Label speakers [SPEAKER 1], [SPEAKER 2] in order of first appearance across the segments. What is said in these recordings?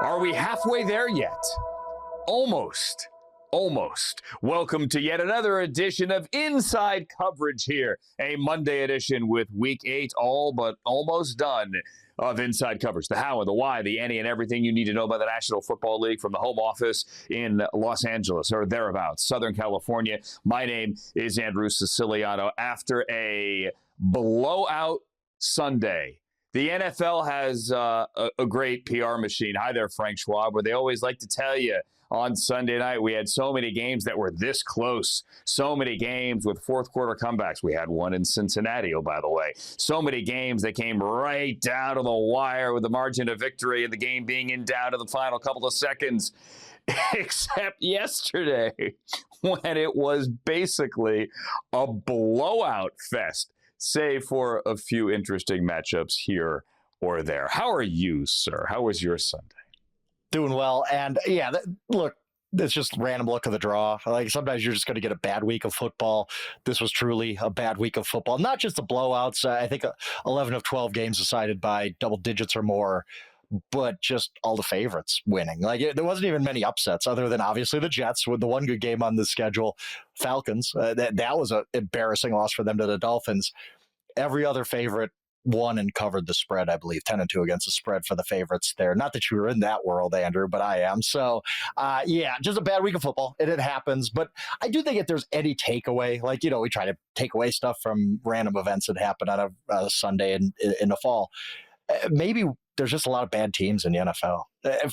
[SPEAKER 1] Are we halfway there yet? Almost. Almost. Welcome to yet another edition of Inside Coverage here. A Monday edition with Week 8 all but almost done of Inside Coverage. The how and the why, the any, and everything you need to know about the National Football League from the home office in Los Angeles or thereabouts, Southern California. My name is Andrew Siciliano. After a blowout Sunday, the NFL has a great PR machine. Hi there, Frank Schwab, where they always like to tell you on Sunday night we had so many games that were this close. So many games with fourth quarter comebacks. We had one in Cincinnati, oh, by the way. So many games that came right down to the wire with the margin of victory and the game being in down to the final couple of seconds. Except yesterday when it was basically a blowout fest, save for a few interesting matchups here or there. How are you, sir? How was your Sunday?
[SPEAKER 2] Doing well. And yeah, look, it's just random luck of the draw. Like sometimes you're just going to get a bad week of football. This was truly a bad week of football. Not just the blowouts. I think 11 of 12 games decided by double digits or more, but just all the favorites winning. Like there wasn't even many upsets other than obviously the Jets with the one good game on the schedule. Falcons, that was an embarrassing loss for them to the Dolphins. Every other favorite won and covered the spread, I believe, 10-2 against the spread for the favorites there. Not that you were in that world, Andrew, but I am. So, yeah, just a bad week of football. It happens. But I do think if there's any takeaway, like, you know, we try to take away stuff from random events that happen on a Sunday in the fall. Maybe there's just a lot of bad teams in the NFL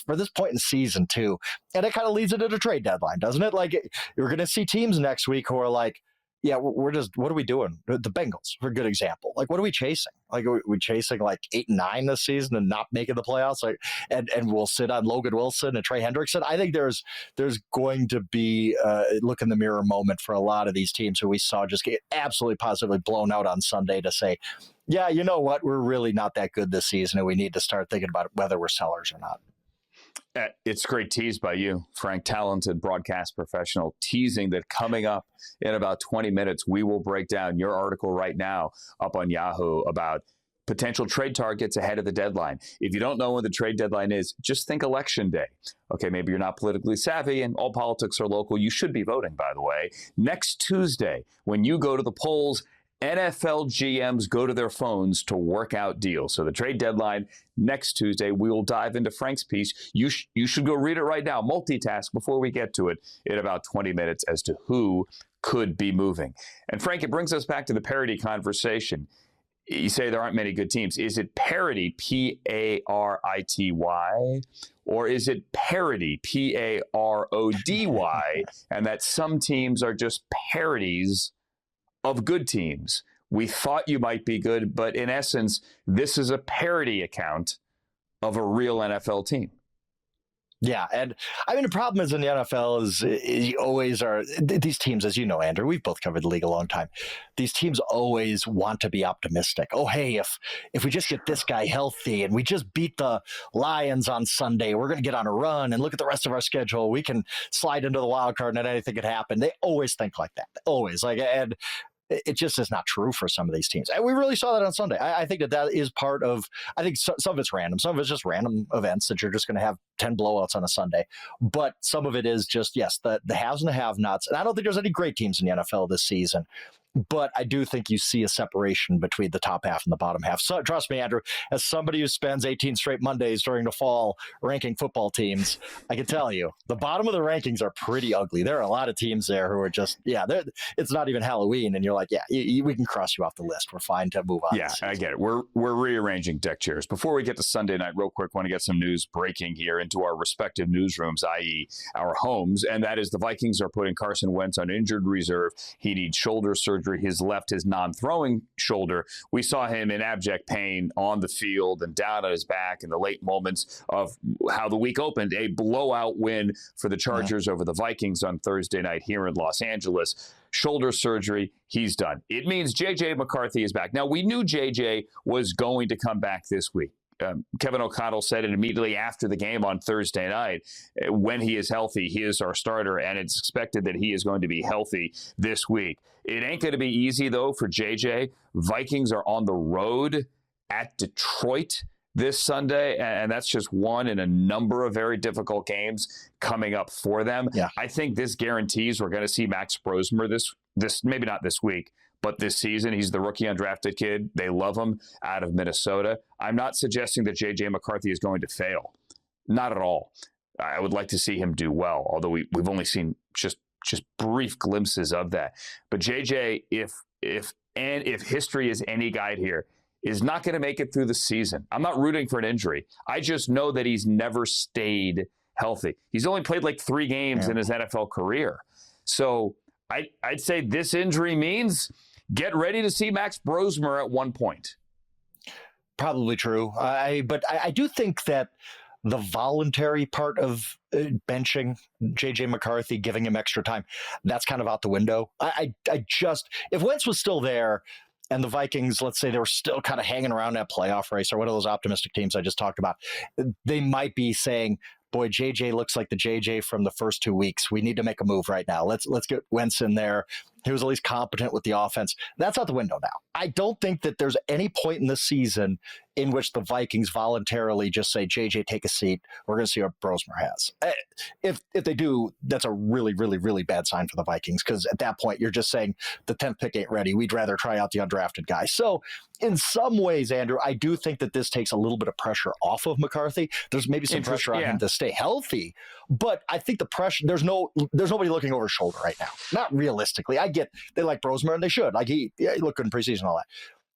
[SPEAKER 2] for this point in season, too. And it kind of leads into the trade deadline, doesn't it? Like, you're going to see teams next week who are like, yeah, we're just, what are we doing? The Bengals, for a good example. Like, what are we chasing? Like, we're chasing like 8-9 this season and not making the playoffs. Like, and we'll sit on Logan Wilson and Trey Hendrickson. I think there's going to be a look in the mirror moment for a lot of these teams who we saw just get absolutely positively blown out on Sunday to say, yeah, you know what? We're really not that good this season, and we need to start thinking about whether we're sellers or not.
[SPEAKER 1] It's a great tease by you, Frank, talented broadcast professional, teasing that coming up in about 20 minutes, we will break down your article right now up on Yahoo about potential trade targets ahead of the deadline. If you don't know when the trade deadline is, just think election day. Okay, maybe you're not politically savvy and all politics are local. You should be voting, by the way. Next Tuesday, when you go to the polls, NFL GMs go to their phones to work out deals. So the trade deadline next Tuesday, we will dive into Frank's piece. You should go read it right now. Multitask before we get to it in about 20 minutes as to who could be moving. And Frank, it brings us back to the parity conversation. You say there aren't many good teams. Is it parity, Parity, or is it parody, Parody, and that some teams are just parodies of good teams? We thought you might be good, but in essence, this is a parody account of a real NFL team.
[SPEAKER 2] Yeah, and I mean, the problem is in the NFL is you always are, these teams, as you know, Andrew, we've both covered the league a long time. These teams always want to be optimistic. Oh, hey, if we just get this guy healthy and we just beat the Lions on Sunday, we're going to get on a run and look at the rest of our schedule. We can slide into the wild card and then anything could happen. They always think like that. Always. And it just is not true for some of these teams. And we really saw that on Sunday. I think that is part of, I think some of it's random. Some of it's just random events that you're just going to have 10 blowouts on a Sunday. But some of it is just, yes, the haves and the have-nots. And I don't think there's any great teams in the NFL this season. But I do think you see a separation between the top half and the bottom half. So trust me, Andrew, as somebody who spends 18 straight Mondays during the fall ranking football teams, I can tell you the bottom of the rankings are pretty ugly. There are a lot of teams there who are just, it's not even Halloween. And you're like, we can cross you off the list. We're fine to move on.
[SPEAKER 1] Yeah, I get it. We're rearranging deck chairs. Before we get to Sunday night, real quick, want to get some news breaking here into our respective newsrooms, i.e. our homes. And that is the Vikings are putting Carson Wentz on injured reserve. He needs shoulder surgery. His non-throwing shoulder. We saw him in abject pain on the field and down on his back in the late moments of how the week opened. A blowout win for the Chargers over the Vikings on Thursday night here in Los Angeles. Shoulder surgery, he's done. It means J.J. McCarthy is back. Now, we knew J.J. was going to come back this week. Kevin O'Connell said it immediately after the game on Thursday night. When he is healthy, he is our starter, and it's expected that he is going to be healthy this week. It ain't going to be easy, though, for JJ. Vikings are on the road at Detroit. this Sunday, and that's just one in a number of very difficult games coming up for them.
[SPEAKER 2] Yeah.
[SPEAKER 1] I think this guarantees we're going to see Max Brosmer this maybe not this week, but this season. He's the rookie undrafted kid. They love him out of Minnesota. I'm not suggesting that J.J. McCarthy is going to fail. Not at all. I would like to see him do well, although we've only seen just brief glimpses of that. But J.J., if history is any guide here, is not going to make it through the season. I'm not rooting for an injury. I just know that he's never stayed healthy. He's only played like 3 games in his NFL career. So I'd say this injury means get ready to see Max Brosmer at one point.
[SPEAKER 2] Probably true. But I do think that the voluntary part of benching J.J. McCarthy, giving him extra time, that's kind of out the window. I just, if Wentz was still there, and the Vikings, let's say they were still kind of hanging around that playoff race or one of those optimistic teams I just talked about, they might be saying, boy, JJ looks like the JJ from the first 2 weeks. We need to make a move right now. Let's get Wentz in there. He was at least competent with the offense. That's out the window now. I don't think that there's any point in the season in which the Vikings voluntarily just say, JJ, take a seat. We're going to see what Brosmer has. If they do, that's a really, really, really bad sign for the Vikings, because at that point, you're just saying the 10th pick ain't ready. We'd rather try out the undrafted guy. So in some ways, Andrew, I do think that this takes a little bit of pressure off of McCarthy. There's maybe some pressure on him to stay healthy, but I think the pressure, there's nobody looking over his shoulder right now. Not realistically. I get they like Brosmer, and they should. Like he looked good in preseason and all that.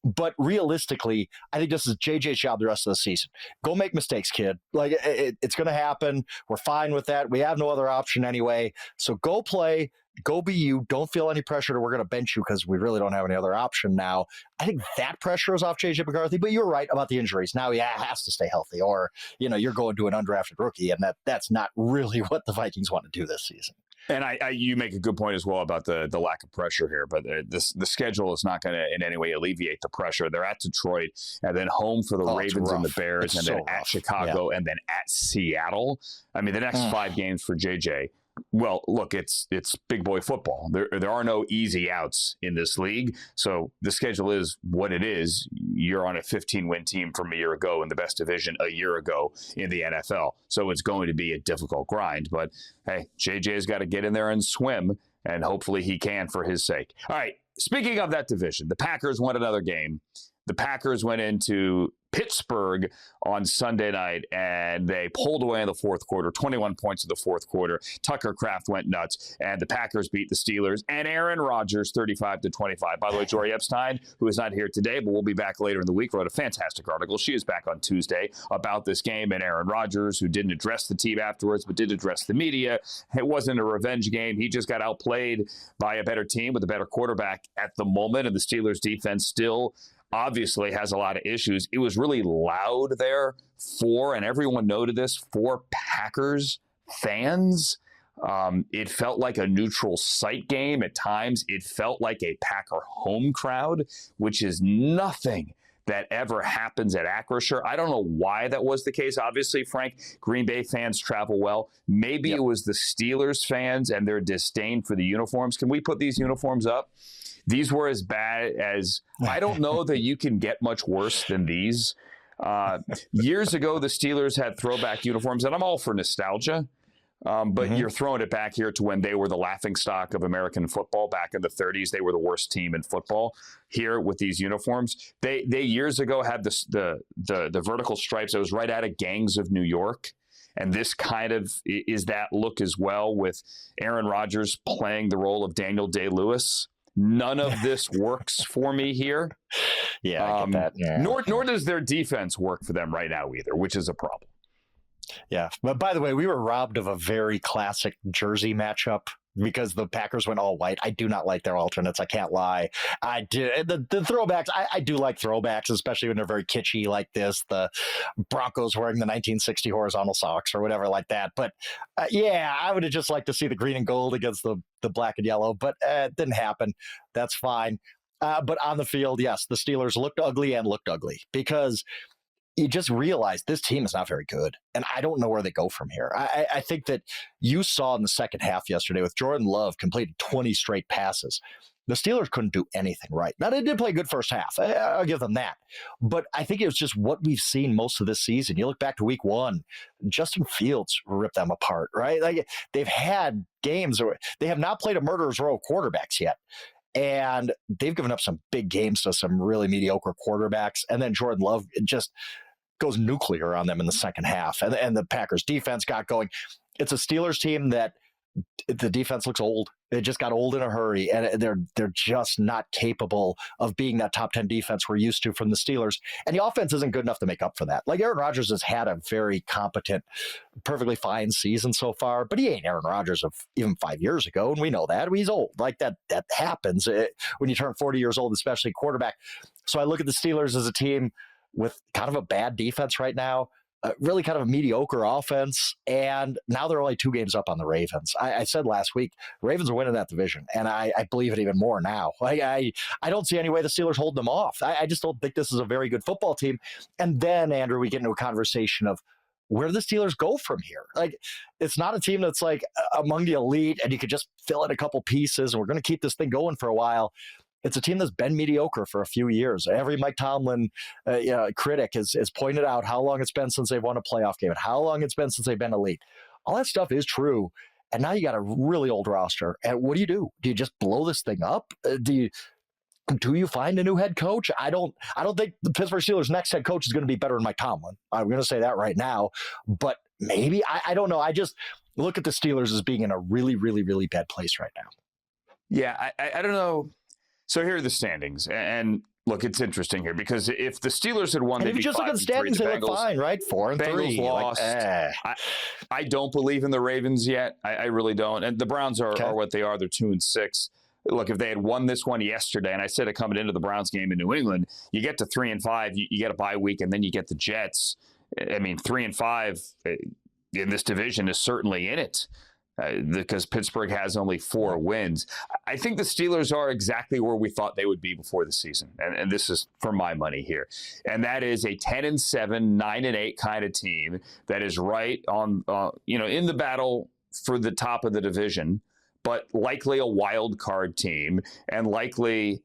[SPEAKER 2] But realistically, I think this is JJ's job the rest of the season. Go make mistakes, kid. Like it's going to happen. We're fine with that. We have no other option anyway. So go play. Go be you. Don't feel any pressure that we're going to bench you because we really don't have any other option now. I think that pressure is off JJ McCarthy, but you're right about the injuries. Now he has to stay healthy, or you're going to an undrafted rookie, and that's not really what the Vikings want to do this season.
[SPEAKER 1] And you make a good point as well about the lack of pressure here, but the schedule is not going to in any way alleviate the pressure. They're at Detroit, and then home for the Ravens and the Bears, and then at Chicago, and then at Seattle. I mean, the next 5 games for JJ. Well, look, it's big boy football. There are no easy outs in this league, so the schedule is what it is. You're on a 15-win team from a year ago in the best division a year ago in the NFL, so it's going to be a difficult grind. But hey, JJ's got to get in there and swim, and hopefully he can for his sake. All right, speaking of that division, the Packers won another game. The Packers went into Pittsburgh on Sunday night, and they pulled away in the fourth quarter, 21 points in the fourth quarter. Tucker Kraft went nuts, and the Packers beat the Steelers and Aaron Rodgers 35-25. By the way, Jory Epstein, who is not here today, but will be back later in the week, wrote a fantastic article. She is back on Tuesday about this game, and Aaron Rodgers, who didn't address the team afterwards, but did address the media. It wasn't a revenge game. He just got outplayed by a better team with a better quarterback at the moment, and the Steelers defense still obviously has a lot of issues. It was really loud there and everyone noted this, for Packers fans. It felt like a neutral site game at times. It felt like a Packer home crowd, which is nothing that ever happens at Acrisure. I don't know why that was the case. Obviously, Frank, Green Bay fans travel well. Maybe It was the Steelers fans and their disdain for the uniforms. Can we put these uniforms up? These were as bad as, I don't know that you can get much worse than these. Years ago, the Steelers had throwback uniforms, and I'm all for nostalgia, but you're throwing it back here to when they were the laughingstock of American football. Back in the 30s, they were the worst team in football. Here with these uniforms, they years ago had the vertical stripes that was right out of Gangs of New York. And this kind of is that look as well, with Aaron Rodgers playing the role of Daniel Day-Lewis. None of this works for me here.
[SPEAKER 2] Yeah, I get that. Yeah.
[SPEAKER 1] Nor does their defense work for them right now either, which is a problem.
[SPEAKER 2] Yeah. But by the way, we were robbed of a very classic jersey matchup because the Packers went all white. I do not like their alternates. I can't lie. I do. The throwbacks, I do like throwbacks, especially when they're very kitschy like this. The Broncos wearing the 1960 horizontal socks or whatever like that. But I would have just liked to see the green and gold against the black and yellow, but it didn't happen. That's fine. But on the field, yes, the Steelers looked ugly because you just realize this team is not very good. And I don't know where they go from here. I think that you saw in the second half yesterday with Jordan Love completing 20 straight passes. The Steelers couldn't do anything right. Now, they did play a good first half. I'll give them that. But I think it was just what we've seen most of this season. You look back to week 1, Justin Fields ripped them apart, right? Like, they've had games where they have not played a murderer's row of quarterbacks yet. And they've given up some big games to some really mediocre quarterbacks. And then Jordan Love just goes nuclear on them in the second half. And the Packers defense got going. It's a Steelers team that the defense looks old. They just got old in a hurry, and they're just not capable of being that top 10 defense we're used to from the Steelers. And the offense isn't good enough to make up for that. Like, Aaron Rodgers has had a very competent, perfectly fine season so far, but he ain't Aaron Rodgers of even 5 years ago, and we know that. He's old. Like, that happens when you turn 40 years old, especially quarterback. So I look at the Steelers as a team with kind of a bad defense right now, really kind of a mediocre offense, and now they're only 2 games up on the Ravens. I said last week, Ravens are winning that division, and I believe it even more now. I don't see any way the Steelers hold them off. I just don't think this is a very good football team. And then, Andrew, we get into a conversation of where do the Steelers go from here? Like, it's not a team that's like among the elite, and you could just fill in a couple pieces, and we're going to keep this thing going for a while. It's a team that's been mediocre for a few years. Every Mike Tomlin critic has pointed out how long it's been since they've won a playoff game and how long it's been since they've been elite. All that stuff is true. And now you got a really old roster. And what do? Do you just blow this thing up? Do you find a new head coach? I don't think the Pittsburgh Steelers' next head coach is going to be better than Mike Tomlin. I'm going to say that right now. But maybe. I don't know. I just look at the Steelers as being in a really, really, really bad place right now.
[SPEAKER 1] Yeah, I don't know. So here are the standings, and look, it's interesting here because if the Steelers had won,
[SPEAKER 2] and if you just look at the standings, they look fine, right? 4-3.
[SPEAKER 1] Bengals lost. I don't believe in the Ravens yet. I really don't. And the Browns are what they are. They're 2-6. Look, if they had won this one yesterday, and I said it coming into the Browns game in New England, you get to 3-5, you get a bye week, and then you get the Jets. I mean, 3-5 in this division is certainly in it. Because Pittsburgh has only 4 wins. I think the Steelers are exactly where we thought they would be before the season. And this is for my money here. And that is a 10-7, 9-8 kind of team that is right on, in the battle for the top of the division, but likely a wild card team and likely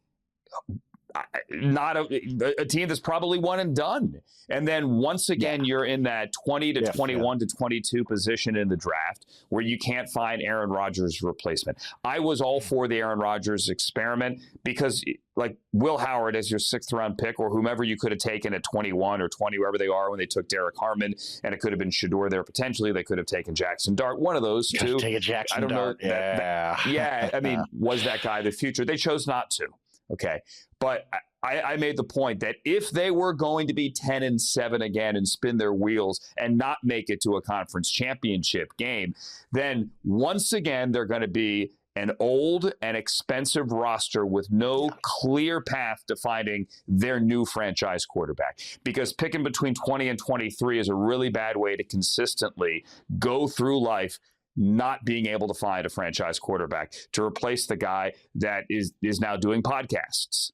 [SPEAKER 1] not a team that's probably one and done. And then once again, you're in that 20 to 21 to 22 position in the draft where you can't find Aaron Rodgers' replacement. I was all for the Aaron Rodgers experiment because, like, Will Howard as your 6th round pick or whomever you could have taken at 21 or 20, wherever they are when they took Derek Harmon, and it could have been Shedeur there potentially. They could have taken Jackson Dart, one of those two.
[SPEAKER 2] Take a Jackson
[SPEAKER 1] I don't
[SPEAKER 2] Dart.
[SPEAKER 1] know. Yeah. I mean, was that guy the future? They chose not to. Okay. But I made the point that if they were going to be 10-7 again and spin their wheels and not make it to a conference championship game, then once again, they're going to be an old and expensive roster with no clear path to finding their new franchise quarterback. Because picking between 20 and 23 is a really bad way to consistently go through life not being able to find a franchise quarterback to replace the guy that is now doing podcasts.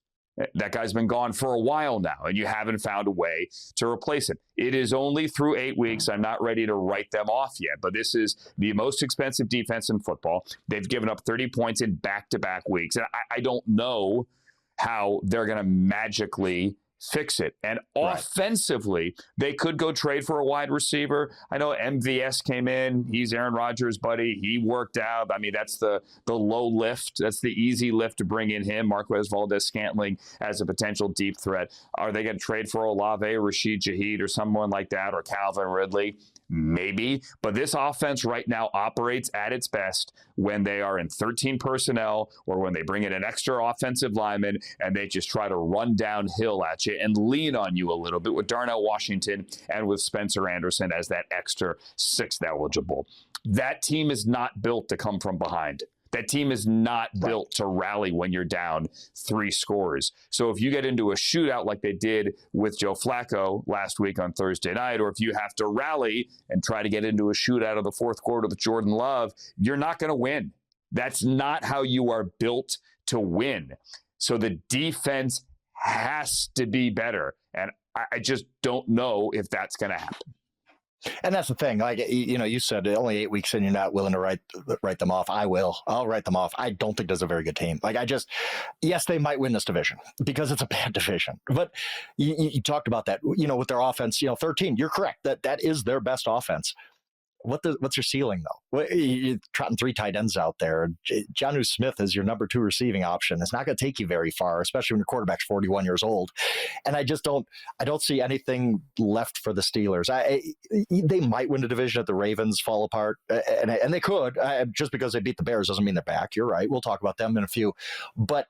[SPEAKER 1] That guy's been gone for a while now, and you haven't found a way to replace him. It is only through 8 weeks. I'm not ready to write them off yet, but this is the most expensive defense in football. They've given up 30 points in back-to-back weeks, and I don't know how they're going to magically fix it. And offensively, they could go trade for a wide receiver. I know MVS came in. He's Aaron Rodgers' buddy. He worked out. I mean, that's the low lift. That's the easy lift to bring in him, Marquez Valdez-Scantling, as a potential deep threat. Are they going to trade for Olave, Rashid Shaheed, or someone like that, or Calvin Ridley? Maybe. But this offense right now operates at its best when they are in 13 personnel or when they bring in an extra offensive lineman and they just try to run downhill at you and lean on you a little bit with Darnell Washington and with Spencer Anderson as that extra 6th eligible. That team is not built to come from behind. That team is not built to rally when you're down 3 scores. So if you get into a shootout like they did with Joe Flacco last week on Thursday night, or if you have to rally and try to get into a shootout of the 4th quarter with Jordan Love, you're not going to win. That's not how you are built to win. So the defense has to be better. And I just don't know if that's going to happen.
[SPEAKER 2] And that's the thing. Like, you said only 8 weeks in, you're not willing to write them off. I will. I'll write them off. I don't think there's a very good team. Like, yes, they might win this division because it's a bad division. But you talked about that, with their offense, 13. You're correct. That is their best offense. What's your ceiling, though? You're trotting 3 tight ends out there. Jonnu Smith is your number 2 receiving option. It's not going to take you very far, especially when your quarterback's 41 years old. And I don't see anything left for the Steelers. They might win the division if the Ravens fall apart, and they could. Just because they beat the Bears doesn't mean they're back. You're right. We'll talk about them in a few. But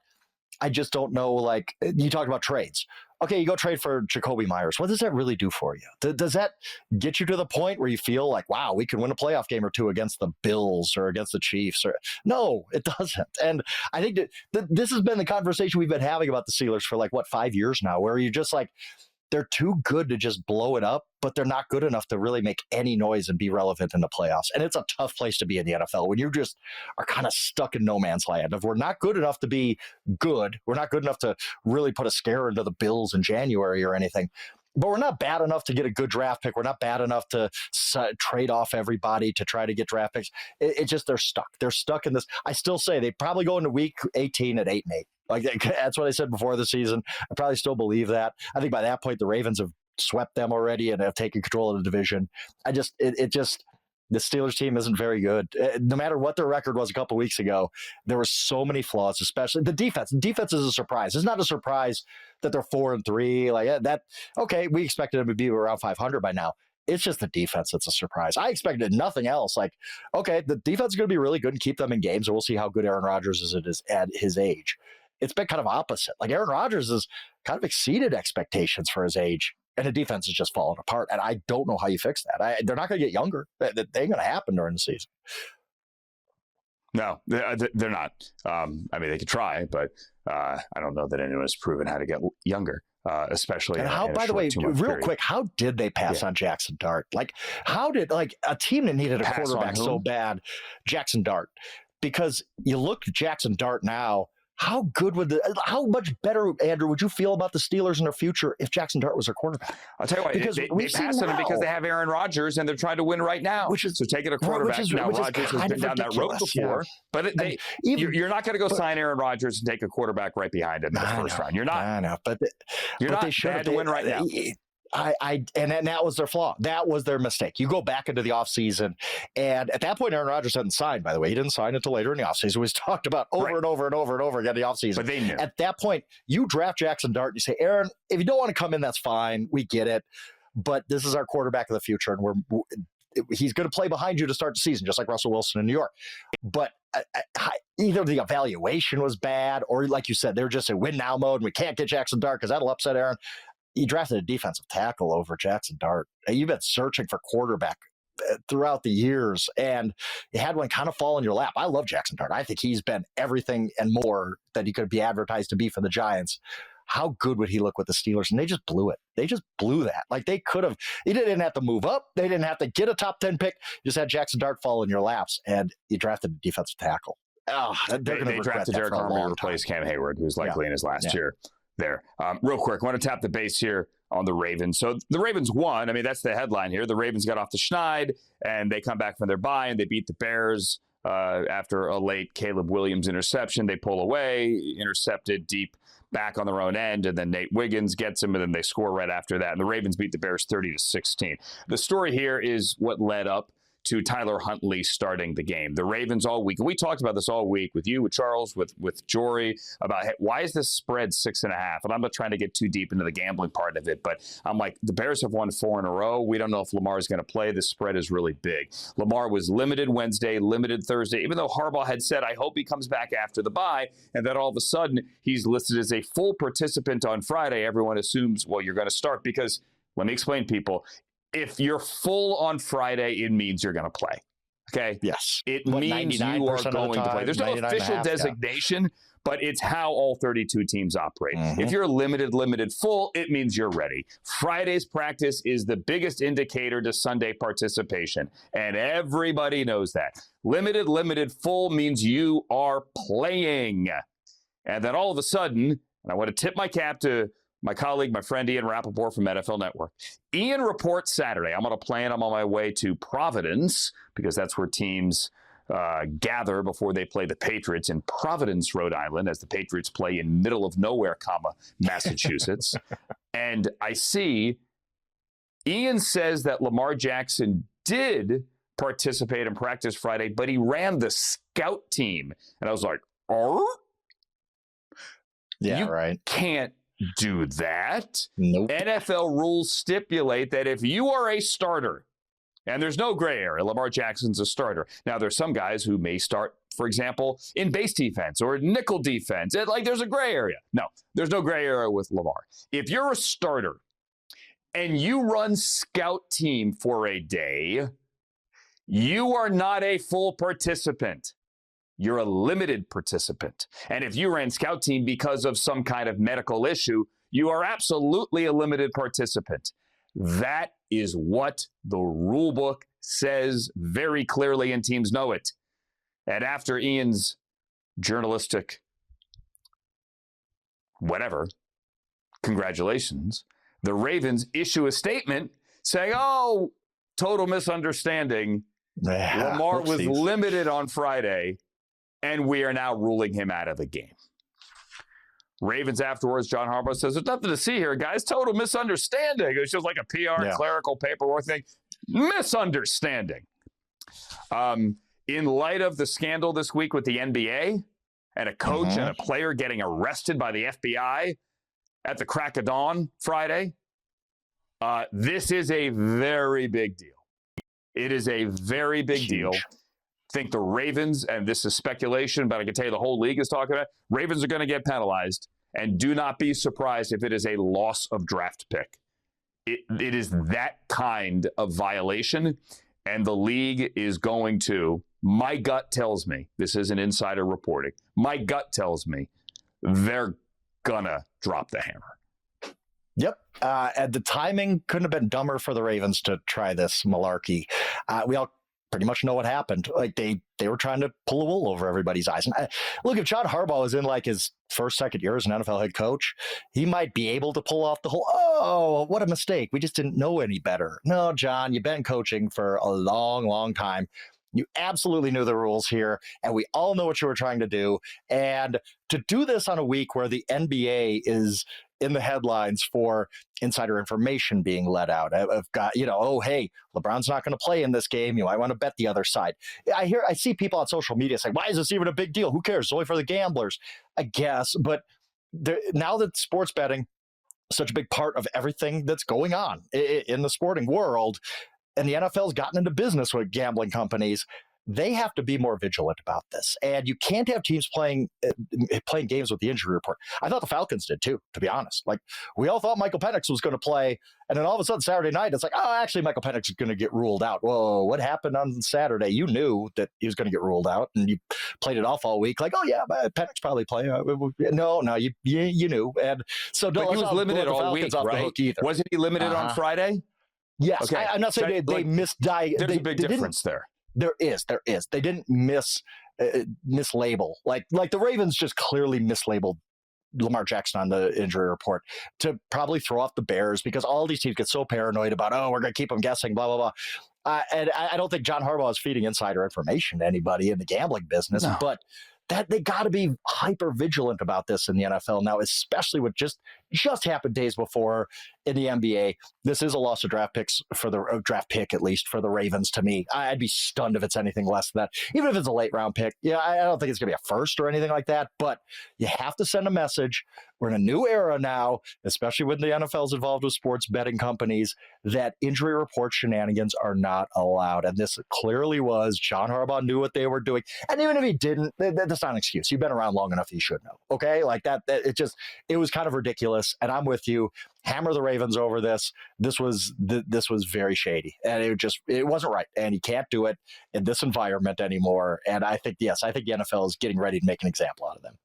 [SPEAKER 2] I just don't know, like, you talked about trades. Okay, you go trade for Jacoby Myers. What does that really do for you? Does that get you to the point where you feel like, wow, we can win a playoff game or 2 against the Bills or against the Chiefs? No, it doesn't. And I think that this has been the conversation we've been having about the Steelers for 5 years now, where you're just like, they're too good to just blow it up, but they're not good enough to really make any noise and be relevant in the playoffs. And it's a tough place to be in the NFL when you just are kind of stuck in no man's land. If we're not good enough to be good, we're not good enough to really put a scare into the Bills in January or anything, but we're not bad enough to get a good draft pick. We're not bad enough to trade off everybody to try to get draft picks. It's just they're stuck. They're stuck in this. I still say they probably go into week 18 at 8-8. That's what I said before the season. I probably still believe that. I think by that point, the Ravens have swept them already and have taken control of the division. The Steelers team isn't very good. No matter what their record was a couple weeks ago, there were so many flaws, especially the defense. The defense is a surprise. It's not a surprise that they're 4-3 like that. Okay, we expected them to be around 500 by now. It's just the defense that's a surprise. I expected nothing else. Okay, the defense is going to be really good and keep them in games, and we'll see how good Aaron Rodgers is at his age. It's been kind of opposite. Aaron Rodgers has kind of exceeded expectations for his age, and the defense is just falling apart. And I don't know how you fix that. They're not going to get younger. That ain't going to happen during the season.
[SPEAKER 1] No, they're not. They could try, but I don't know that anyone's proven how to get younger, especially.
[SPEAKER 2] And how, by the way, real quick, how did they pass on Jackson Dart? How did a team that needed a quarterback so bad, Jackson Dart? Because you look at Jackson Dart now. How much better, Andrew, would you feel about the Steelers in their future if Jackson Dart was their quarterback?
[SPEAKER 1] I'll tell you what, they passed on him because they have Aaron Rodgers and they're trying to win right now. So taking a quarterback now, Rodgers has been down that road before. Yeah. But you're not going to go sign Aaron Rodgers and take a quarterback right behind him in the first round. You're not. I know, but they had to win right now.
[SPEAKER 2] And that was their flaw. That was their mistake. You go back into the offseason, and at that point, Aaron Rodgers hadn't signed, by the way. He didn't sign until later in the offseason. It was talked about over and over and over and over again in the offseason.
[SPEAKER 1] But they knew.
[SPEAKER 2] At that point, you draft Jackson Dart, and you say, Aaron, if you don't want to come in, that's fine. We get it. But this is our quarterback of the future, and he's going to play behind you to start the season, just like Russell Wilson in New York. But either the evaluation was bad, or like you said, they're just in win-now mode, and we can't get Jackson Dart because that'll upset Aaron. You drafted a defensive tackle over Jackson Dart. You've been searching for quarterback throughout the years, and you had one kind of fall in your lap. I love Jackson Dart. I think he's been everything and more that he could be advertised to be for the Giants. How good would he look with the Steelers? And they just blew it. They just blew that. They could have. They didn't have to move up. They didn't have to get a top 10 pick. You just had Jackson Dart fall in your laps, and you drafted a defensive tackle.
[SPEAKER 1] They drafted Derek Armey to replace Cam Hayward, who's likely in his last year. There. Real quick, I want to tap the base here on the Ravens. So the Ravens won. That's the headline here. The Ravens got off the schneid, and they come back from their bye, and they beat the Bears after a late Caleb Williams interception. They pull away, intercepted deep back on their own end, and then Nate Wiggins gets him, and then they score right after that. And the Ravens beat the Bears 30-16. The story here is what led up to Tyler Huntley starting the game. The Ravens all week, and we talked about this all week with you, with Charles, with Jory, about why is this spread 6.5? And I'm not trying to get too deep into the gambling part of it, but I'm like, the Bears have won 4 in a row. We don't know if Lamar is going to play. The spread is really big. Lamar was limited Wednesday, limited Thursday, even though Harbaugh had said, I hope he comes back after the bye, and then all of a sudden he's listed as a full participant on Friday. Everyone assumes, well, you're going to start because, let me explain, people, if you're full on Friday, it means you're going to play. Okay?
[SPEAKER 2] Yes.
[SPEAKER 1] It means you are going to play. There's no official designation, but it's how all 32 teams operate. Mm-hmm. If you're limited, full, it means you're ready. Friday's practice is the biggest indicator to Sunday participation, and everybody knows that. Limited, full means you are playing. And then all of a sudden, and I want to tip my cap to my colleague, my friend Ian Rappaport from NFL Network. Ian reports Saturday. I'm on a plane. I'm on my way to Providence because that's where teams gather before they play the Patriots in Providence, Rhode Island, as the Patriots play in middle of nowhere, Massachusetts. And I see Ian says that Lamar Jackson did participate in practice Friday, but he ran the scout team. And I was like, oh?
[SPEAKER 2] Yeah,
[SPEAKER 1] you
[SPEAKER 2] right.
[SPEAKER 1] Can't do that.
[SPEAKER 2] Nope.
[SPEAKER 1] NFL rules stipulate that if you are a starter, and there's no gray area, Lamar Jackson's a starter. Now, there's some guys who may start, for example, in base defense or nickel defense. There's a gray area. No, there's no gray area with Lamar. If you're a starter and you run scout team for a day, you are not a full participant. You're a limited participant. And if you ran scout team because of some kind of medical issue, you are absolutely a limited participant. That is what the rule book says very clearly, and teams know it. And after Ian's journalistic whatever, congratulations, the Ravens issue a statement saying, oh, total misunderstanding. Lamar was limited on Friday, and we are now ruling him out of the game. Ravens afterwards, John Harbaugh says, there's nothing to see here, guys. Total misunderstanding. It's just like a PR clerical paperwork thing. Misunderstanding. In light of the scandal this week with the NBA and a coach and a player getting arrested by the FBI at the crack of dawn Friday, this is a very big deal. It is a very big deal. I think the Ravens, and this is speculation, but I can tell you the whole league is talking about it, Ravens are going to get penalized, and do not be surprised if it is a loss of draft pick. It is that kind of violation, and the league is going to, my gut tells me, this isn't insider reporting, my gut tells me they're going to drop the hammer.
[SPEAKER 2] Yep. And the timing couldn't have been dumber for the Ravens to try this malarkey. We all pretty much know what happened. Like they were trying to pull the wool over everybody's eyes. And look, if John Harbaugh was in like his second year as an NFL head coach, he might be able to pull off the whole, oh, what a mistake. We just didn't know any better. No, John, you've been coaching for a long, long time. You absolutely knew the rules here, and we all know what you were trying to do. And to do this on a week where the NBA is in the headlines for insider information being let out. I've got, oh, hey, LeBron's not going to play in this game. You might want to bet the other side. I see people on social media saying, why is this even a big deal? Who cares? It's only for the gamblers, I guess. But now that sports betting is such a big part of everything that's going on in the sporting world, and the NFL's gotten into business with gambling companies, they have to be more vigilant about this. And you can't have teams playing games with the injury report. I thought the Falcons did too, to be honest. Like, we all thought Michael Penix was going to play, and then all of a sudden Saturday night, it's like, oh, actually Michael Penix is going to get ruled out. Whoa, what happened on Saturday? You knew that he was going to get ruled out, and you played it off all week. Like, oh yeah, Penix probably play. No, you knew. And so
[SPEAKER 1] but he was limited all week, right? Wasn't he limited on Friday?
[SPEAKER 2] Yes, okay. I'm not saying they misdiagnosed.
[SPEAKER 1] There's a big difference there.
[SPEAKER 2] There is. They didn't mislabel. Like the Ravens just clearly mislabeled Lamar Jackson on the injury report to probably throw off the Bears, because all these teams get so paranoid about, oh, we're going to keep them guessing, blah, blah, blah. And I don't think John Harbaugh is feeding insider information to anybody in the gambling business, but that they got to be hyper vigilant about this in the NFL now, especially what just happened days before in the NBA. This is a loss of draft picks for the draft pick, at least for the Ravens. To me, I'd be stunned if it's anything less than that. Even if it's a late round pick, I don't think it's going to be a first or anything like that. But you have to send a message. We're in a new era now, especially when the NFL's involved with sports betting companies, that injury report shenanigans are not allowed. And this clearly was. John Harbaugh knew what they were doing. And even if he didn't, that's not an excuse. You've been around long enough, you should know. Okay? Like that it was kind of ridiculous. And I'm with you. Hammer the Ravens over this. This was very shady, and it wasn't right. And you can't do it in this environment anymore. And I think the NFL is getting ready to make an example out of them.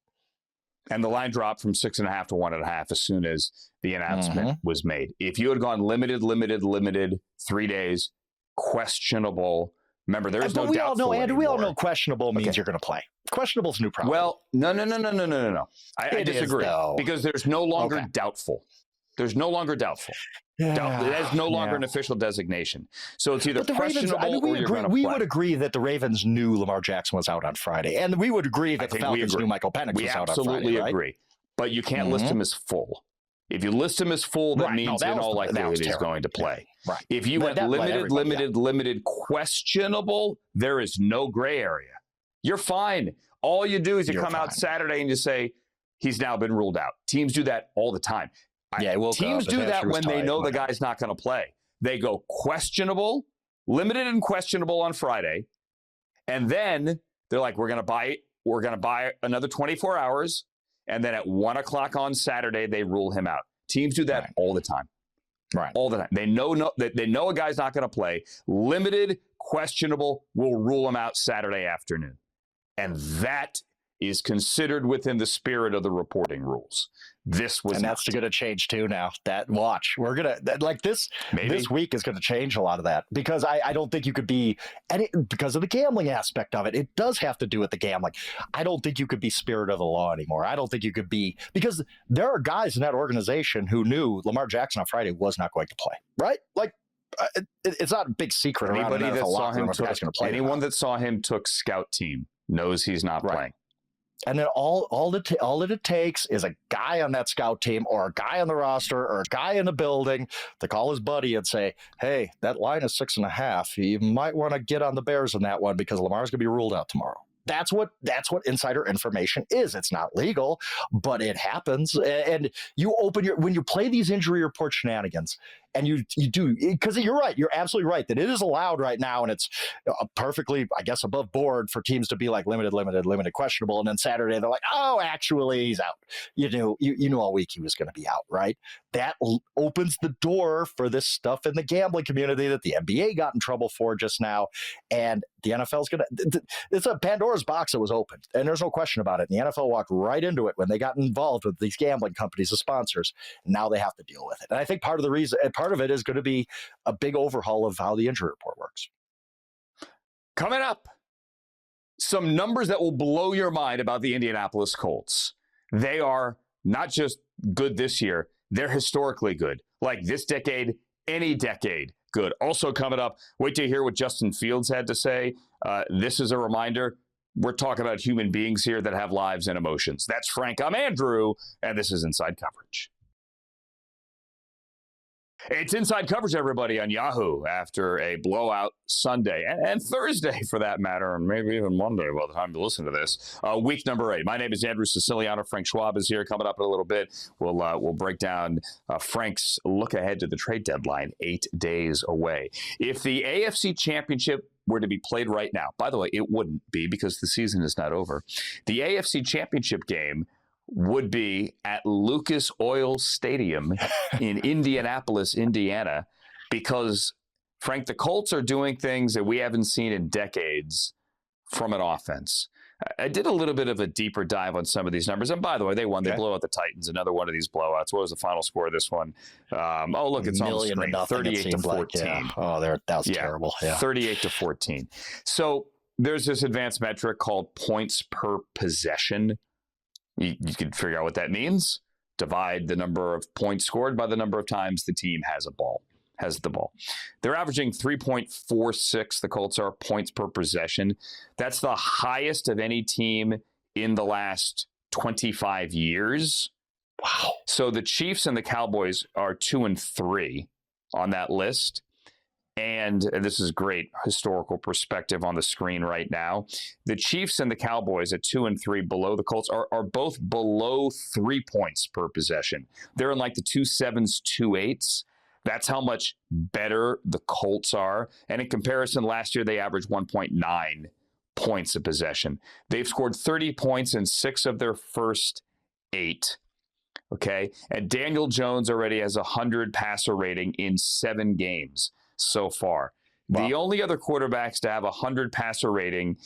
[SPEAKER 1] And the line dropped from 6.5 to 1.5 as soon as the announcement was made. If you had gone limited, 3 days, questionable. Remember, there is no doubt.
[SPEAKER 2] We all know questionable means you're going to play. Questionable is a new problem.
[SPEAKER 1] Well, no. I disagree, because there's no longer doubtful. There's no longer doubtful. That is no longer an official designation. So it's either questionable or you're going to play.
[SPEAKER 2] We would agree that the Ravens knew Lamar Jackson was out on Friday. And we would agree that the Falcons knew Michael Penix was out on Friday.
[SPEAKER 1] We absolutely agree. But you can't list him as full. If you list him as full, that means in all likelihood he's going to play. Yeah. Right. If you went limited, questionable, there is no gray area. You're fine. All you do is you come out Saturday and you say, he's now been ruled out. Teams do that all the time. Teams do that when they know the guy's not going to play. They go questionable, limited and questionable on Friday, and then they're like, we're going to buy another 24 hours, and then at 1 o'clock on Saturday they rule him out. Teams do that all the time. Right. All the time. They know a guy's not going to play. Limited, questionable, will rule him out Saturday afternoon. And that is considered within the spirit of the reporting rules. This was,
[SPEAKER 2] and that's going to change too now. We're going to this week is going to change a lot of that, because I don't think you could be, because of the gambling aspect of it. It does have to do with the gambling. I don't think you could be spirit of the law anymore. I don't think you could be, because there are guys in that organization who knew Lamar Jackson on Friday was not going to play, right? Like, it's not a big secret.
[SPEAKER 1] Anyone that saw him took scout team knows he's not playing.
[SPEAKER 2] And then all that it takes is a guy on that scout team or a guy on the roster or a guy in the building to call his buddy and say, hey, that line is 6.5. You might want to get on the Bears in that one because Lamar's going to be ruled out tomorrow. That's what insider information is. It's not legal, but it happens. And you when you play these injury report shenanigans, and you do, because you're right. You're absolutely right that it is allowed right now, and it's perfectly, I guess, above board for teams to be like limited, questionable, and then Saturday they're like, oh, actually he's out. You knew all week he was going to be out, right? That opens the door for this stuff in the gambling community that the NBA got in trouble for just now, and the NFL's going to. It's a Pandora's box that was opened, and there's no question about it. And the NFL walked right into it when they got involved with these gambling companies as sponsors. And now they have to deal with it. And I think part of it is going to be a big overhaul of how the injury report works.
[SPEAKER 1] Coming up, some numbers that will blow your mind about the Indianapolis Colts. They are not just good this year, they're historically good. Like this decade, any decade good. Also coming up, wait to hear what Justin Fields had to say. This is a reminder. We're talking about human beings here that have lives and emotions. That's Frank. I'm Andrew, and this is Inside Coverage. It's Inside Coverage, everybody, on Yahoo after a blowout Sunday and Thursday, for that matter, and maybe even Monday by the time you listen to this. Week number 8. My name is Andrew Siciliano. Frank Schwab is here. Coming up in a little bit, we'll break down Frank's look ahead to the trade deadline 8 days away. If the AFC Championship were to be played right now, by the way, it wouldn't be because the season is not over. The AFC Championship game would be at Lucas Oil Stadium in Indianapolis, Indiana, because, Frank, the Colts are doing things that we haven't seen in decades from an offense. I did a little bit of a deeper dive on some of these numbers. And by the way, they won. They blew out the Titans, another one of these blowouts. What was the final score of this one? Look, it's on the screen, 38-14.
[SPEAKER 2] That was terrible. Yeah.
[SPEAKER 1] 38-14. So there's this advanced metric called points per possession. You can figure out what that means. Divide the number of points scored by the number of times the team has the ball. They're averaging 3.46, the Colts are, points per possession. That's the highest of any team in the last 25 years. Wow. So the Chiefs and the Cowboys are 2 and 3 on that list. And this is great historical perspective on the screen right now. The Chiefs and the Cowboys at 2 and 3 below the Colts are both below 3 points per possession. They're in like the 2.7s, 2.8s. That's how much better the Colts are. And in comparison, last year they averaged 1.9 points a possession. They've scored 30 points in 6 of their first 8. Okay. And Daniel Jones already has 100 passer rating in 7 games so far. Wow. The only other quarterbacks to have 100 passer rating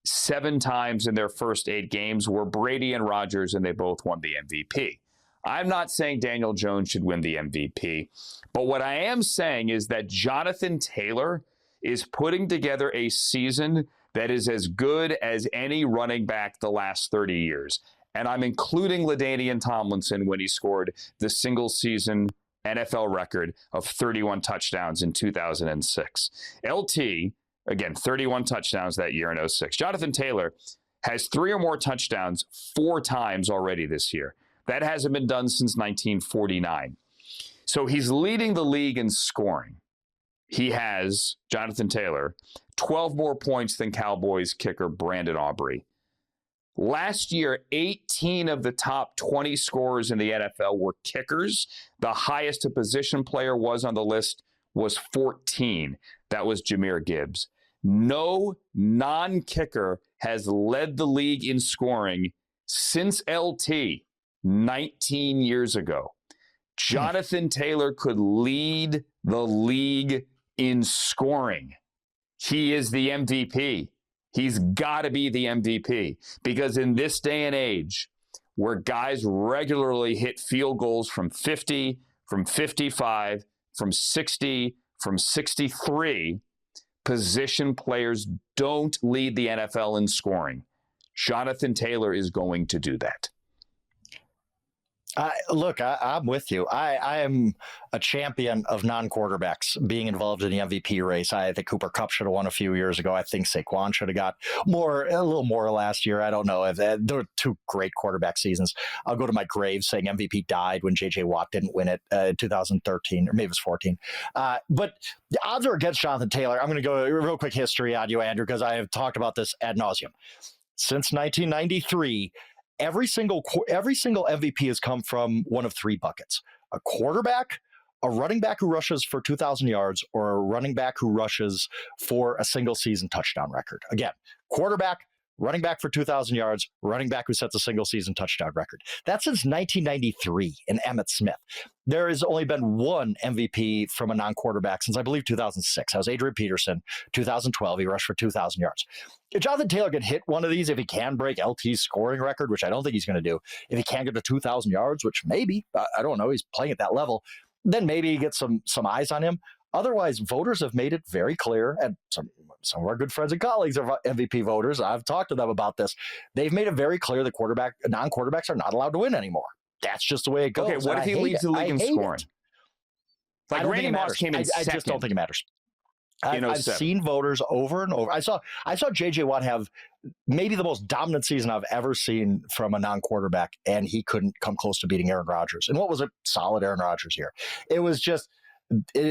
[SPEAKER 1] 7 times in their first 8 games were Brady and Rodgers, and they both won the MVP. I'm not saying Daniel Jones should win the MVP, but what I am saying is that Jonathan Taylor is putting together a season that is as good as any running back the last 30 years. and I'm including LaDainian Tomlinson when he scored the single-season NFL record of 31 touchdowns in 2006. LT, again, 31 touchdowns that year in 06. Jonathan Taylor has 3 or more touchdowns 4 times already this year. That hasn't been done since 1949. So he's leading the league in scoring. He has, Jonathan Taylor, 12 more points than Cowboys kicker Brandon Aubrey. Last year, 18 of the top 20 scorers in the NFL were kickers. The highest a position player was on the list was 14. That was Jahmyr Gibbs. No non-kicker has led the league in scoring since LT 19 years ago. Jonathan Taylor could lead the league in scoring. He is the MVP. He's got to be the MVP because in this day and age where guys regularly hit field goals from 50, from 55, from 60, from 63, position players don't lead the NFL in scoring. Jonathan Taylor is going to do that.
[SPEAKER 2] Look, I'm with you. I am a champion of non-quarterbacks being involved in the MVP race. I think Cooper Kupp should have won a few years ago. I think Saquon should have got a little more last year. I don't know. There were 2 great quarterback seasons. I'll go to my grave saying MVP died when J.J. Watt didn't win it in 2013, or maybe it was 14. But the odds are against Jonathan Taylor. I'm going to go a real quick history on you, Andrew, because I have talked about this ad nauseum. Since 1993, every single MVP has come from one of 3 buckets: a quarterback, a running back who rushes for 2,000 yards, or a running back who rushes for a single season touchdown record. Again, quarterback, running back for 2,000 yards, running back who sets a single season touchdown record. That's since 1993 in Emmitt Smith. There has only been 1 MVP from a non-quarterback since, I believe, 2006. That was Adrian Peterson. 2012, he rushed for 2,000 yards. If Jonathan Taylor can hit one of these, if he can break LT's scoring record, which I don't think he's going to do, if he can get to 2,000 yards, which maybe, I don't know, he's playing at that level, then maybe he gets some eyes on him. Otherwise, voters have made it very clear, and some of our good friends and colleagues are MVP voters. I've talked to them about this. They've made it very clear that non-quarterbacks are not allowed to win anymore. That's just the way it goes.
[SPEAKER 1] Okay, what if he leads the league in scoring? Like Randy Moss came in second.
[SPEAKER 2] I just don't think it matters. I've seen voters over and over. I saw J.J. Watt have maybe the most dominant season I've ever seen from a non-quarterback, and he couldn't come close to beating Aaron Rodgers. And what was a solid Aaron Rodgers year? It is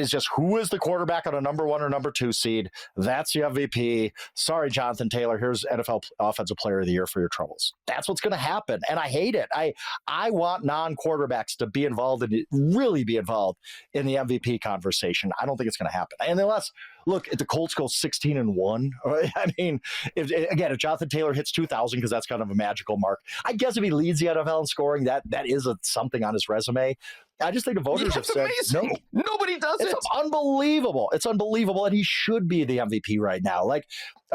[SPEAKER 2] just who is the quarterback on a number 1 or number 2 seed. That's the MVP. Sorry, Jonathan Taylor. Here's NFL Offensive Player of the Year for your troubles. That's what's going to happen, and I hate it. I want non-quarterbacks to be involved and really be involved in the MVP conversation. I don't think it's going to happen. And unless, look, if the Colts go 16-1, I mean, if Jonathan Taylor hits 2,000, because that's kind of a magical mark. I guess if he leads the NFL in scoring, that is something on his resume. I just think the voters have said,
[SPEAKER 1] amazing. No, nobody does it.
[SPEAKER 2] It's unbelievable. It's unbelievable. And he should be the MVP right now. Like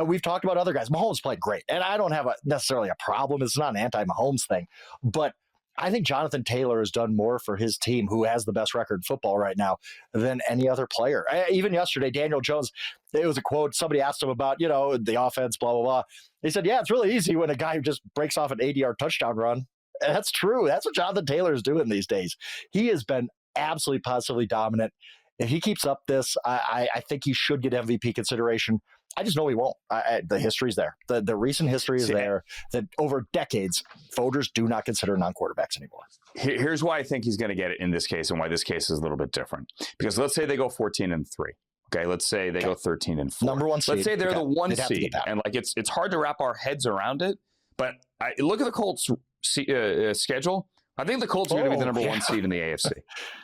[SPEAKER 2] we've talked about other guys. Mahomes played great. And I don't have necessarily a problem. It's not an anti-Mahomes thing. But I think Jonathan Taylor has done more for his team, who has the best record in football right now, than any other player. Even yesterday, Daniel Jones, it was a quote. Somebody asked him about, the offense, blah, blah, blah. He said, yeah, it's really easy when a guy just breaks off an 80-yard touchdown run. That's true. That's what Jonathan Taylor is doing these days. He has been absolutely positively dominant. If he keeps up this, I think he should get MVP consideration. I just know he won't. The history's there. The recent history is there that over decades, voters do not consider non-quarterbacks anymore.
[SPEAKER 1] Here's why I think he's going to get it in this case and why this case is a little bit different. Because let's say they go 14-3. Okay, let's say they go 13-4.
[SPEAKER 2] Number 1 seed.
[SPEAKER 1] Let's say they're the 1 seed. And it's hard to wrap our heads around it. But look at the Colts schedule. I think the Colts are going to be the number 1 seed in the AFC.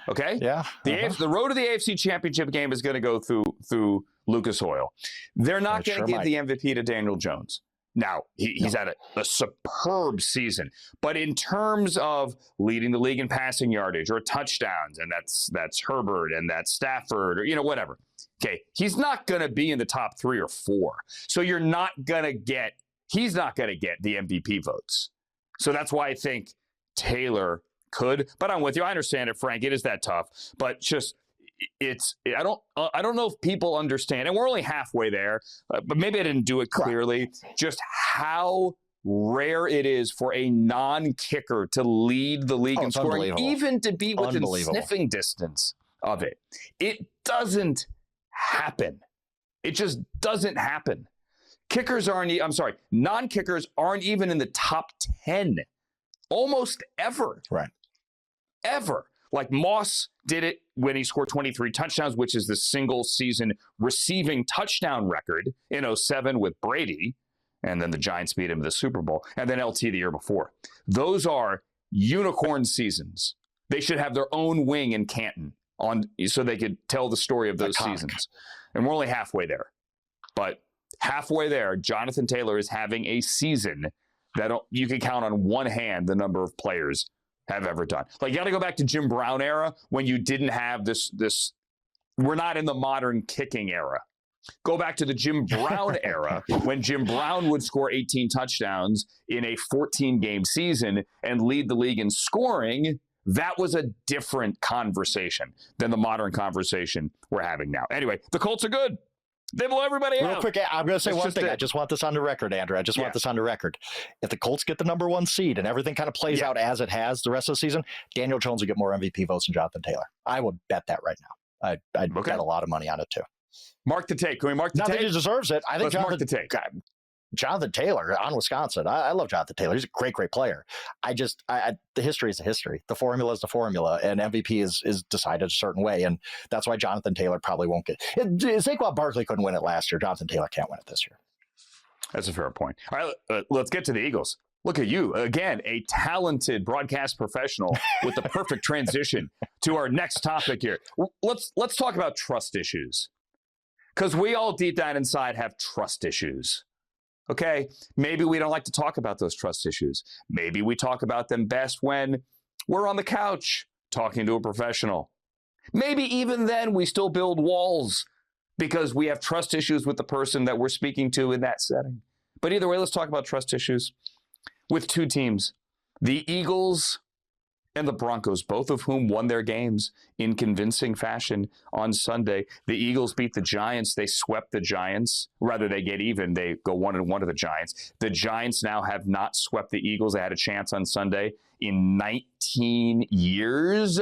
[SPEAKER 1] Okay?
[SPEAKER 2] Yeah.
[SPEAKER 1] The road to the AFC Championship game is going to go through Lucas Oil. They're not going to give the MVP to Daniel Jones. Now, he's had a superb season. But in terms of leading the league in passing yardage or touchdowns, and that's Herbert and that's Stafford or whatever. Okay, he's not going to be in the top 3 or 4. So he's not going to get the MVP votes. So that's why I think Taylor could, but I'm with you. I understand it, Frank. It is that tough, but just I don't know if people understand, and we're only halfway there, but maybe I didn't do it clearly. Just how rare it is for a non-kicker to lead the league in scoring, even to be within sniffing distance of it. It doesn't happen. It just doesn't happen. Non-kickers aren't even in the top 10 almost ever.
[SPEAKER 2] Right.
[SPEAKER 1] Ever. Like Moss did it when he scored 23 touchdowns, which is the single season receiving touchdown record in 2007 with Brady. And then the Giants beat him in the Super Bowl. And then LT the year before. Those are unicorn seasons. They should have their own wing in Canton so they could tell the story of those seasons. And we're only halfway there. But halfway there, Jonathan Taylor is having a season that you can count on one hand the number of players have ever done. Like, you got to go back to Jim Brown era when you didn't have this. We're not in the modern kicking era. Go back to the Jim Brown era when Jim Brown would score 18 touchdowns in a 14-game season and lead the league in scoring. That was a different conversation than the modern conversation we're having now. Anyway, the Colts are good. They blow everybody out.
[SPEAKER 2] Real quick, I'm going to say one thing. I just want this on the record, Andrew. I just want this on the record. If the Colts get the number 1 seed and everything kind of plays out as it has the rest of the season, Daniel Jones will get more MVP votes than Jonathan Taylor. I would bet that right now. I'd bet a lot of money on it, too.
[SPEAKER 1] Mark the take. Can we mark the take?
[SPEAKER 2] Not that he deserves it. I think
[SPEAKER 1] Let's mark the take.
[SPEAKER 2] Jonathan Taylor on Wisconsin. I love Jonathan Taylor. He's a great, great player. The history is the history. The formula is the formula, and MVP is decided a certain way, and that's why Jonathan Taylor probably won't get it. Saquon Barkley couldn't win it last year. Jonathan Taylor can't win it this year.
[SPEAKER 1] That's a fair point. All right, let's get to the Eagles. Look at you. Again, a talented broadcast professional with the perfect transition to our next topic here. Let's talk about trust issues, because we all deep down inside have trust issues. Okay, maybe we don't like to talk about those trust issues. Maybe we talk about them best when we're on the couch talking to a professional. Maybe even then we still build walls because we have trust issues with the person that we're speaking to in that setting. But either way, let's talk about trust issues with two teams, the Eagles and the Broncos, both of whom won their games in convincing fashion on Sunday. The Eagles beat the Giants. They swept the Giants. Rather, they get even. They go 1-1 to the Giants. The Giants now have not swept the Eagles. They had a chance on Sunday in 19 years.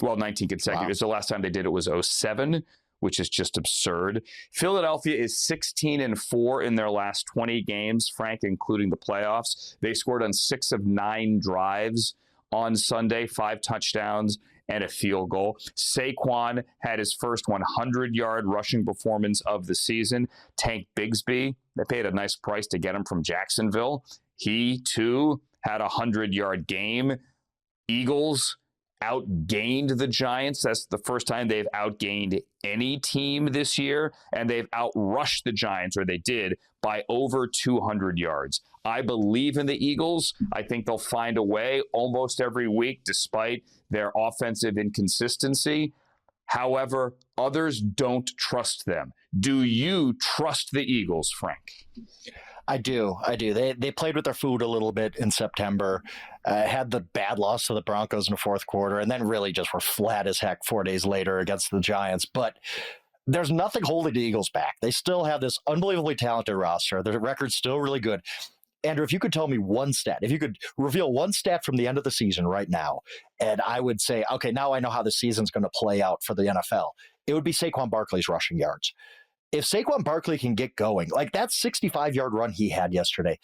[SPEAKER 1] Well, 19 consecutive. Wow. So the last time they did it was 2007, which is just absurd. Philadelphia is 16-4 in their last 20 games, Frank, including the playoffs. They scored on 6 of 9 drives on Sunday, 5 touchdowns and a field goal. Saquon had his first 100-yard rushing performance of the season. Tank Bigsby, they paid a nice price to get him from Jacksonville. He, too, had a 100-yard game. Eagles outgained the Giants. That's the first time they've outgained any team this year, and they've outrushed the Giants, or they did, by over 200 yards. I believe in the Eagles. I think they'll find a way almost every week, despite their offensive inconsistency. However, others don't trust them. Do you trust the Eagles, Frank?
[SPEAKER 2] I do. They played with their food a little bit in September, had the bad loss to the Broncos in the fourth quarter, and then really just were flat as heck 4 days later against the Giants. But there's nothing holding the Eagles back. They still have this unbelievably talented roster. Their record's still really good. Andrew, if you could tell me one stat, if you could reveal one stat from the end of the season right now, and I would say, okay, now I know how the season's going to play out for the NFL, it would be Saquon Barkley's rushing yards. If Saquon Barkley can get going, like that 65-yard run he had yesterday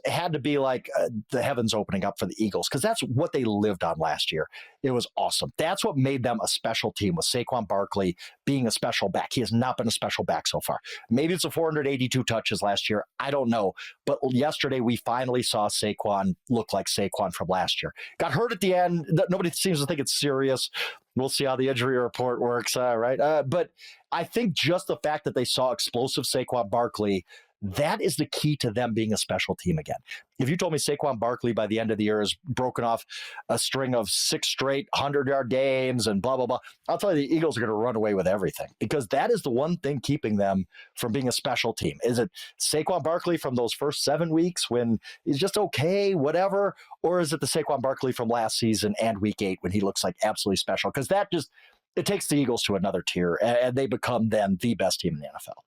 [SPEAKER 2] had to be like the heavens opening up for the Eagles, because that's what they lived on last year. It was awesome. That's what made them a special team, with Saquon Barkley being a special back. He has not been a special back so far. Maybe it's the 482 touches last year. I don't know. But yesterday we finally saw Saquon look like Saquon from last year. Got hurt at the end. Nobody seems to think it's serious. We'll see how the injury report works, right? But I think just the fact that they saw explosive Saquon Barkley, that is the key to them being a special team again. If you told me Saquon Barkley by the end of the year has broken off a string of 6 straight 100-yard games and blah, blah, blah, I'll tell you the Eagles are going to run away with everything, because that is the one thing keeping them from being a special team. Is it Saquon Barkley from those first 7 weeks when he's just okay, whatever, or is it the Saquon Barkley from last season and week 8 when he looks like absolutely special? Because that just, it takes the Eagles to another tier, and they become then the best team in the NFL.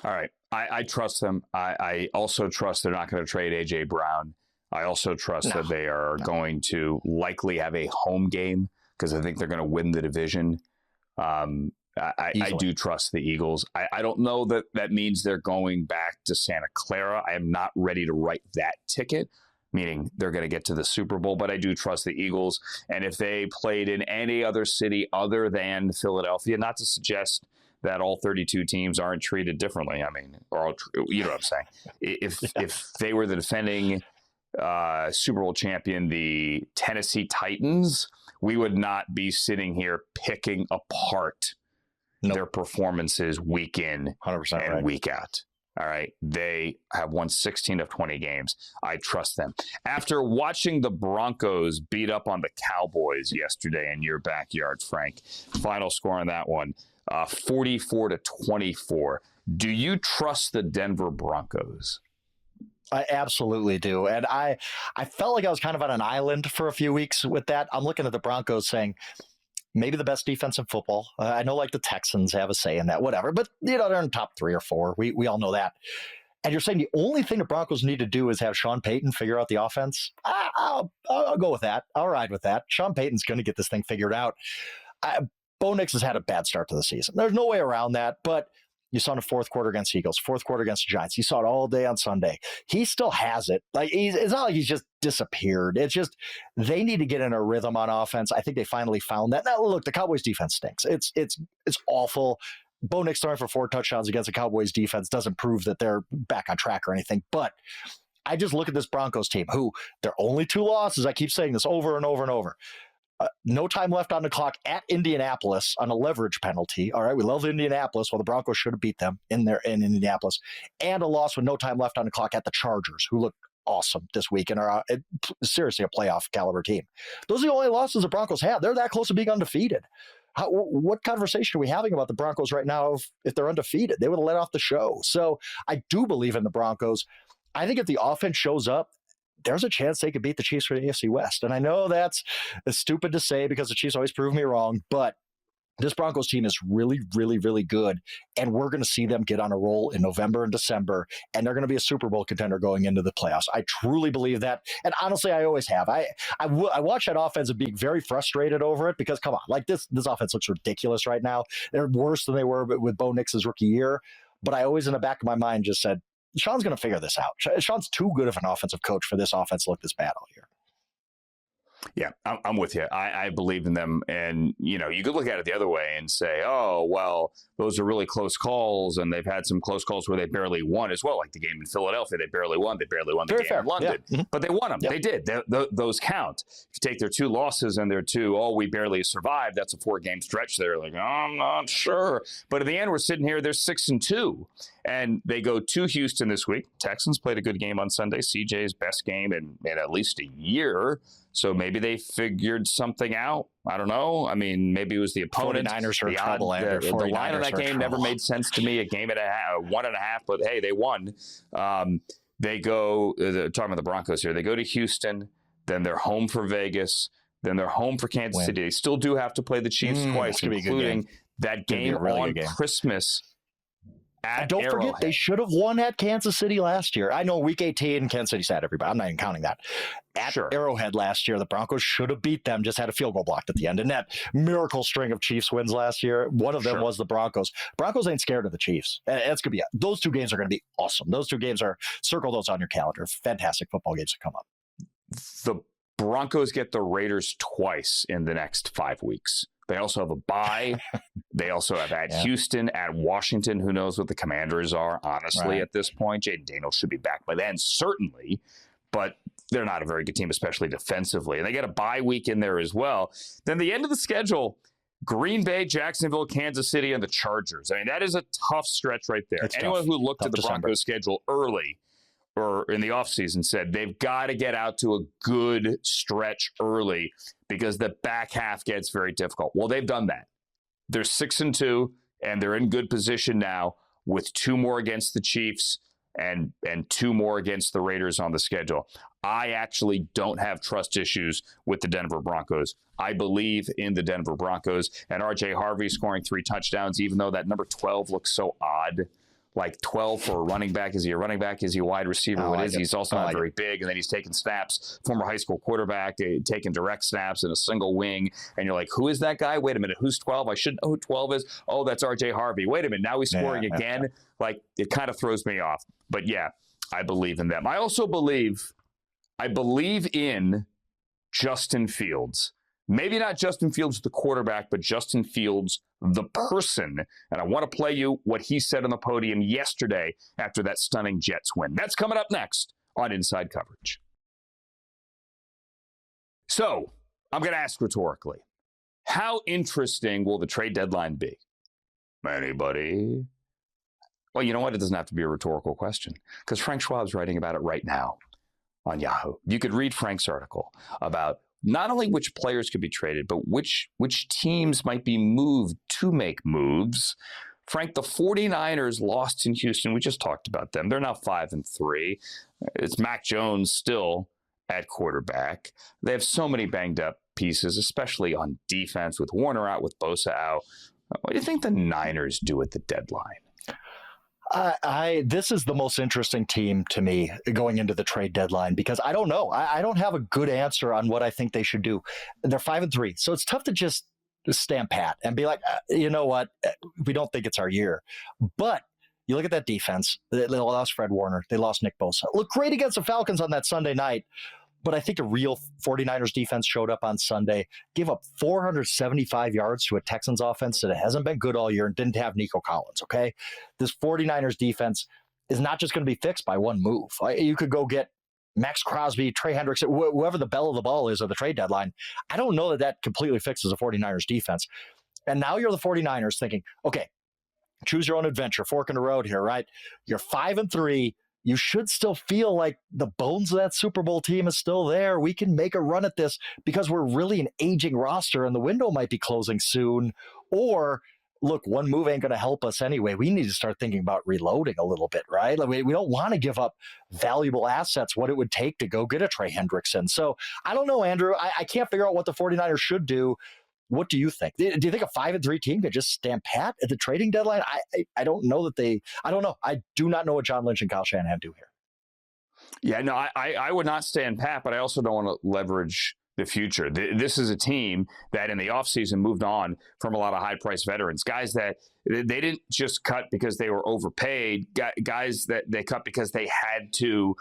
[SPEAKER 1] All right. I trust them. I also trust they're not going to trade A.J. Brown. I also trust that they are going to likely have a home game because I think they're going to win the division. I do trust the Eagles. I don't know that means they're going back to Santa Clara. I am not ready to write that ticket, meaning they're going to get to the Super Bowl, but I do trust the Eagles. And if they played in any other city other than Philadelphia, not to suggest that all 32 teams aren't treated differently. I mean, or all, you know what I'm saying? If they were the defending Super Bowl champion, the Tennessee Titans, we would not be sitting here picking apart their performances week in
[SPEAKER 2] 100%
[SPEAKER 1] and
[SPEAKER 2] right.
[SPEAKER 1] week out. All right. They have won 16 of 20 games. I trust them. After watching the Broncos beat up on the Cowboys yesterday in your backyard, Frank, final score on that one, 44-24. Do you trust the Denver Broncos?
[SPEAKER 2] I absolutely do. And I felt like I was kind of on an island for a few weeks with that. I'm looking at the Broncos saying, maybe the best defense in football. I know like the Texans have a say in that, whatever, but they're in top 3 or 4. We all know that. And you're saying the only thing the Broncos need to do is have Sean Payton figure out the offense. I'll go with that. I'll ride with that. Sean Payton's going to get this thing figured out. Bo Nix has had a bad start to the season. There's no way around that, but you saw in the fourth quarter against Eagles, fourth quarter against the Giants. You saw it all day on Sunday. He still has it. It's not like he's just disappeared. It's just they need to get in a rhythm on offense. I think they finally found that. Now, look, the Cowboys defense stinks. It's awful. Bo Nix throwing for 4 touchdowns against the Cowboys defense doesn't prove that they're back on track or anything. But I just look at this Broncos team, who their only 2 losses, I keep saying this over and over and over. No time left on the clock at Indianapolis on a leverage penalty. All right, we love Indianapolis. Well, the Broncos should have beat them in Indianapolis. And a loss with no time left on the clock at the Chargers, who look awesome this week and are seriously a playoff caliber team. Those are the only losses the Broncos have. They're that close to being undefeated. What conversation are we having about the Broncos right now if they're undefeated? They would have let off the show. So I do believe in the Broncos. I think if the offense shows up, there's a chance they could beat the Chiefs for the AFC West. And I know that's stupid to say because the Chiefs always prove me wrong, but this Broncos team is really, really, really good. And we're going to see them get on a roll in November and December, and they're going to be a Super Bowl contender going into the playoffs. I truly believe that. And honestly, I always have. I watch that offense and being very frustrated over it because, come on, like this offense looks ridiculous right now. They're worse than they were with Bo Nix's rookie year. But I always in the back of my mind just said, Sean's going to figure this out. Sean's too good of an offensive coach for this offense to look this bad all year.
[SPEAKER 1] Yeah, I'm with you. I believe in them. And, you could look at it the other way and say, oh, well, those are really close calls. And they've had some close calls where they barely won as well. Like the game in Philadelphia, they barely won. They barely won the game in London. Yeah. Mm-hmm. But they won them. Yep. They did. Those count. If you take their 2 losses and their 2, we barely survived, that's a 4-game stretch there. Like, I'm not sure. But in the end, we're sitting here, they're 6-2. And they go to Houston this week. Texans played a good game on Sunday. CJ's best game in at least a year. So maybe they figured something out. I don't know. I mean, maybe it was the opponent.
[SPEAKER 2] 49ers are in trouble.
[SPEAKER 1] The line of that game never made sense to me. A game and a half, 1.5, but hey, they won. They go, talking about the Broncos here, they go to Houston, then they're home for Vegas, then they're home for Kansas City. They still do have to play the Chiefs twice, including that game on Christmas.
[SPEAKER 2] And don't forget, they should have won at Kansas City last year. I know Week 18, Kansas City sat everybody. I'm not even counting that. At Arrowhead last year, the Broncos should have beat them, just had a field goal blocked at the end. And that miracle string of Chiefs wins last year, one of them was the Broncos. Broncos ain't scared of the Chiefs. It's gonna be those 2 games are going to be awesome. Those 2 games circle those on your calendar. Fantastic football games to come up.
[SPEAKER 1] The Broncos get the Raiders twice in the next 5 weeks. They also have a bye. They also have at Houston, at Washington. Who knows what the Commanders are, honestly, at this point. Jaden Daniels should be back by then, certainly. But they're not a very good team, especially defensively. And they get a bye week in there as well. Then the end of the schedule, Green Bay, Jacksonville, Kansas City, and the Chargers. I mean, that is a tough stretch right there. Anyone who looked at the Broncos schedule early or in the offseason said they've got to get out to a good stretch early because the back half gets very difficult. Well, they've done that. They're 6-2, and they're in good position now with 2 more against the Chiefs and 2 more against the Raiders on the schedule. I actually don't have trust issues with the Denver Broncos. I believe in the Denver Broncos, and R.J. Harvey scoring 3 touchdowns, even though that number 12 looks so odd like 12 for a running back. Is he a running back? Is he a wide receiver? What is he? He's also not very big. And then he's taking snaps, former high school quarterback, taking direct snaps in a single wing. And you're like, who is that guy? Wait a minute. Who's 12? I should know who 12 is. Oh, that's RJ Harvey. Wait a minute. Now he's scoring again. Like, it kind of throws me off. But yeah, I believe in them. I also believe in Justin Fields. Maybe not Justin Fields, the quarterback, but Justin Fields, the person. And I want to play you what he said on the podium yesterday after that stunning Jets win. That's coming up next on Inside Coverage. So I'm going to ask rhetorically, how interesting will the trade deadline be? Anybody? Well, you know what? It doesn't have to be a rhetorical question because Frank Schwab's writing about it right now on Yahoo. You could read Frank's article about not only which players could be traded, but which teams might be moved to make moves. Frank, the 49ers lost in Houston. We just talked about them. They're now 5-3. It's Mac Jones still at quarterback. They have so many banged up pieces, especially on defense with Warner out, with Bosa out. What do you think the Niners do at the deadline?
[SPEAKER 2] This is the most interesting team to me going into the trade deadline because I don't know. I don't have a good answer on what I think they should do. They're 5-3, so it's tough to just stand pat and be like, you know what, we don't think it's our year. But you look at that defense. They lost Fred Warner. They lost Nick Bosa. Looked great against the Falcons on that Sunday night. But I think a real 49ers defense showed up on Sunday, gave up 475 yards to a Texans offense that hasn't been good all year and didn't have Nico Collins, okay? This 49ers defense is not just going to be fixed by one move. You could go get Max Crosby, Trey Hendricks, whoever the bell of the ball is at the trade deadline. I don't know that completely fixes the 49ers defense. And now you're the 49ers thinking, okay, choose your own adventure, fork in the road here, right? You're 5-3. You should still feel like the bones of that Super Bowl team is still there. We can make a run at this because we're really an aging roster and the window might be closing soon. Or, look, one move ain't going to help us anyway. We need to start thinking about reloading a little bit, right? Like we don't want to give up valuable assets, what it would take to go get a Trey Hendrickson. So I don't know, Andrew. I can't figure out what the 49ers should do. What do you think? Do you think a 5-3 team could just stand pat at the trading deadline? I don't know that I don't know. I do not know what John Lynch and Kyle Shanahan do here.
[SPEAKER 1] Yeah, no, I would not stand pat, but I also don't want to leverage the future. This is a team that in the offseason moved on from a lot of high-priced veterans, guys that they didn't just cut because they were overpaid, guys that they cut because they had to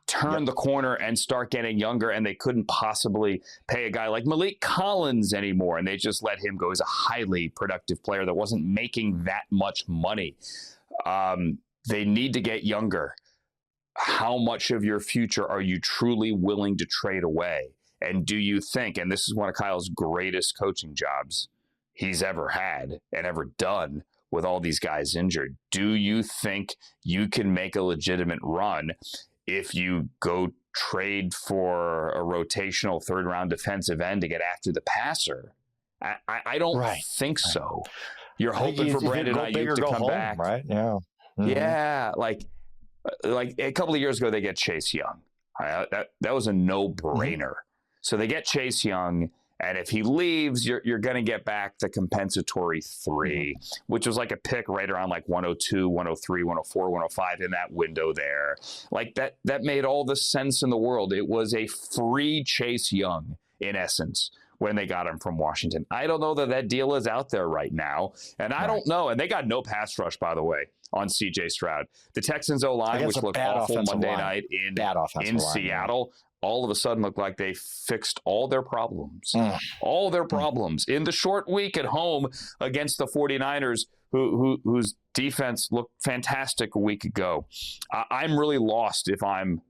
[SPEAKER 1] turn the corner and start getting younger, and they couldn't possibly pay a guy like Malik Collins anymore, and they just let him go. He's a highly productive player that wasn't making that much money. They need to get younger. How much of your future are you truly willing to trade away? And do you think, and this is one of Kyle's greatest coaching jobs he's ever had and ever done with all these guys injured, do you think you can make a legitimate run if you go trade for a rotational third-round defensive end to get after the passer? I don't think so. You're hoping for Brandon Ayuk to come back.
[SPEAKER 2] Right? Yeah. Mm-hmm.
[SPEAKER 1] Yeah. Like a couple of years ago, they get Chase Young. That was a no-brainer. Mm-hmm. So they get Chase Young, and if he leaves, you're going to get back the compensatory 3, which was like a pick right around like 102, 103, 104, 105 in that window there. Like that made all the sense in the world. It was a free Chase Young, in essence, when they got him from Washington. I don't know that deal is out there right now, and I don't know. And they got no pass rush, by the way, on C.J. Stroud. The Texans O-line, which looked awful Monday night in Seattle, all of a sudden looked like they fixed all their problems. All their problems in the short week at home against the 49ers, whose defense looked fantastic a week ago. I'm really lost if I'm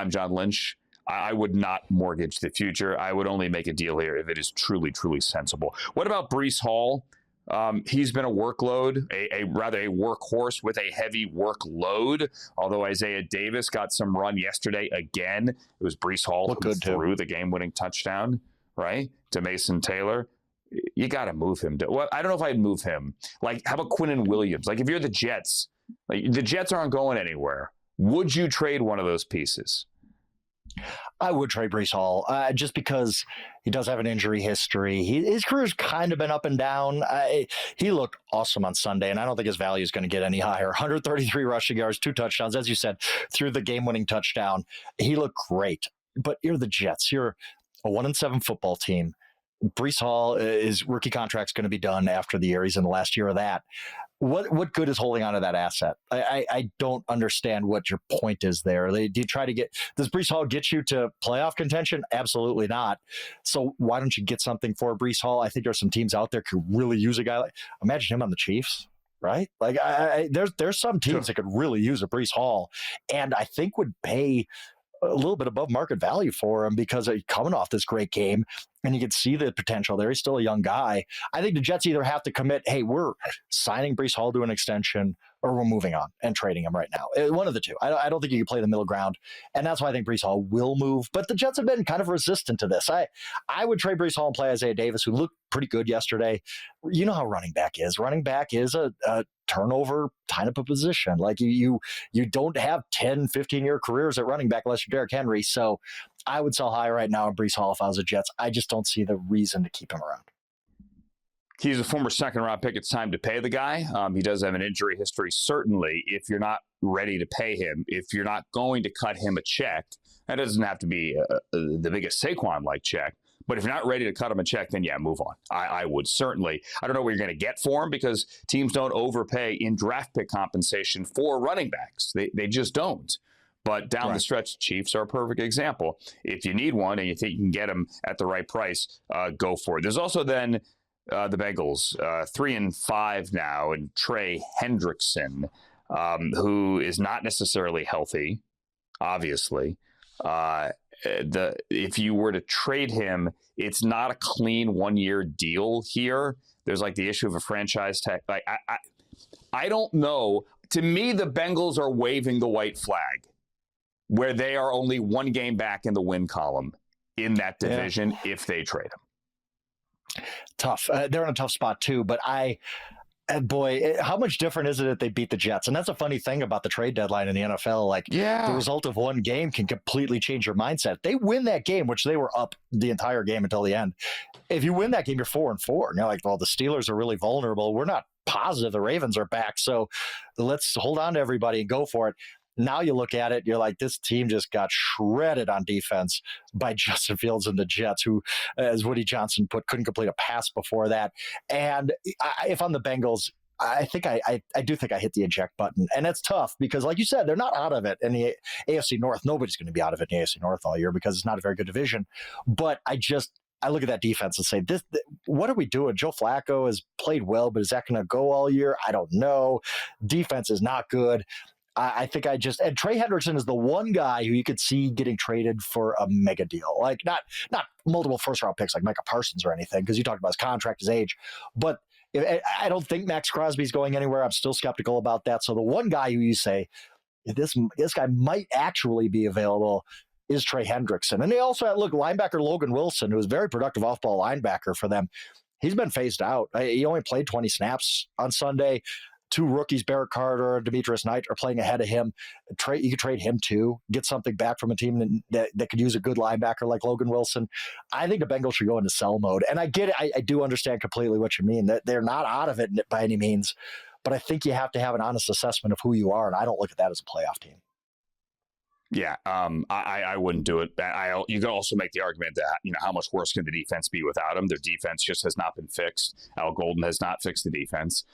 [SPEAKER 1] John Lynch. I would not mortgage the future. I would only make a deal here if it is truly, truly sensible. What about Breece Hall? He's been a workload, a workhorse with a heavy workload. Although Isaiah Davis got some run yesterday again, it was Breece Hall who threw the game-winning touchdown, right, to Mason Taylor. You got to move him. Well, I don't know if I'd move him. Like, how about Quinnen Williams? Like, if you're the Jets, the Jets aren't going anywhere. Would you trade one of those pieces?
[SPEAKER 2] I would trade Breece Hall just because he does have an injury history. His career's kind of been up and down. He looked awesome on Sunday, and I don't think his value is going to get any higher. 133 rushing yards, 2 touchdowns, as you said, through the game-winning touchdown. He looked great. But you're the Jets. You're a 1-7 football team. Breece Hall, his rookie contract's going to be done after the year. He's in the last year of that. What good is holding on to that asset? I don't understand what your point is there. Do you try to does Breece Hall get you to playoff contention? Absolutely not. So why don't you get something for Breece Hall? I think there's some teams out there could really use a guy like, imagine him on the Chiefs, right? Like there's some teams that could really use a Breece Hall, and I think would pay a little bit above market value for him because he's coming off this great game and you can see the potential there. He's still a young guy. I think the Jets either have to commit, hey, we're signing Breece Hall to an extension, or we're moving on and trading him right now. One of the two. I don't think you can play the middle ground. And that's why I think Breece Hall will move. But the Jets have been kind of resistant to this. I would trade Breece Hall and play Isaiah Davis, who looked pretty good yesterday. You know how running back is. Running back is a turnover kind of a position. Like you don't have 10, 15-year careers at running back unless you're Derrick Henry. So I would sell high right now on Breece Hall if I was a Jets. I just don't see the reason to keep him around.
[SPEAKER 1] He's a former second-round pick. It's time to pay the guy. He does have an injury history. Certainly, if you're not ready to pay him, if you're not going to cut him a check, that doesn't have to be the biggest Saquon-like check. But if you're not ready to cut him a check, then yeah, move on. I would certainly. I don't know what you're going to get for him because teams don't overpay in draft pick compensation for running backs. They just don't. But down the stretch, Chiefs are a perfect example. If you need one and you think you can get him at the right price, go for it. There's also then the Bengals, 3-5 now, and Trey Hendrickson, who is not necessarily healthy, obviously. If you were to trade him, it's not a clean 1-year deal here. There's like the issue of a franchise tag. Like I don't know. To me, the Bengals are waving the white flag, where they are only 1 game back in the win column in that division if they trade him.
[SPEAKER 2] Tough. They're in a tough spot too, but boy, how much different is it that they beat the Jets? And that's a funny thing about the trade deadline in the NFL. Like, the result of 1 game can completely change your mindset. They win that game, which they were up the entire game until the end. If you win that game, you're 4-4. And you're like, well, the Steelers are really vulnerable. We're not positive the Ravens are back. So let's hold on to everybody and go for it. Now you look at it, you're like, this team just got shredded on defense by Justin Fields and the Jets, who, as Woody Johnson put, couldn't complete a pass before that. And if I'm the Bengals, I think I do think I hit the eject button. And it's tough because, like you said, they're not out of it in the AFC North. Nobody's going to be out of it in the AFC North all year because it's not a very good division. But I look at that defense and say, what are we doing? Joe Flacco has played well, but is that going to go all year? I don't know. Defense is not good. I think and Trey Hendrickson is the one guy who you could see getting traded for a mega deal. Like not multiple first-round picks like Micah Parsons or anything, because you talked about his contract, his age. But I don't think Max Crosby's going anywhere. I'm still skeptical about that. So the one guy who you say, this guy might actually be available is Trey Hendrickson. And they also had, linebacker Logan Wilson, who was a very productive off-ball linebacker for them. He's been phased out. He only played 20 snaps on Sunday. 2 rookies, Barrett Carter and Demetrius Knight, are playing ahead of him. You could trade him too, get something back from a team that could use a good linebacker like Logan Wilson. I think the Bengals should go into sell mode. And I get it. I do understand completely what you mean. That they're not out of it by any means. But I think you have to have an honest assessment of who you are. And I don't look at that as a playoff team.
[SPEAKER 1] Yeah, I wouldn't do it. You could also make the argument that, how much worse can the defense be without him? Their defense just has not been fixed. Al Golden has not fixed the defense.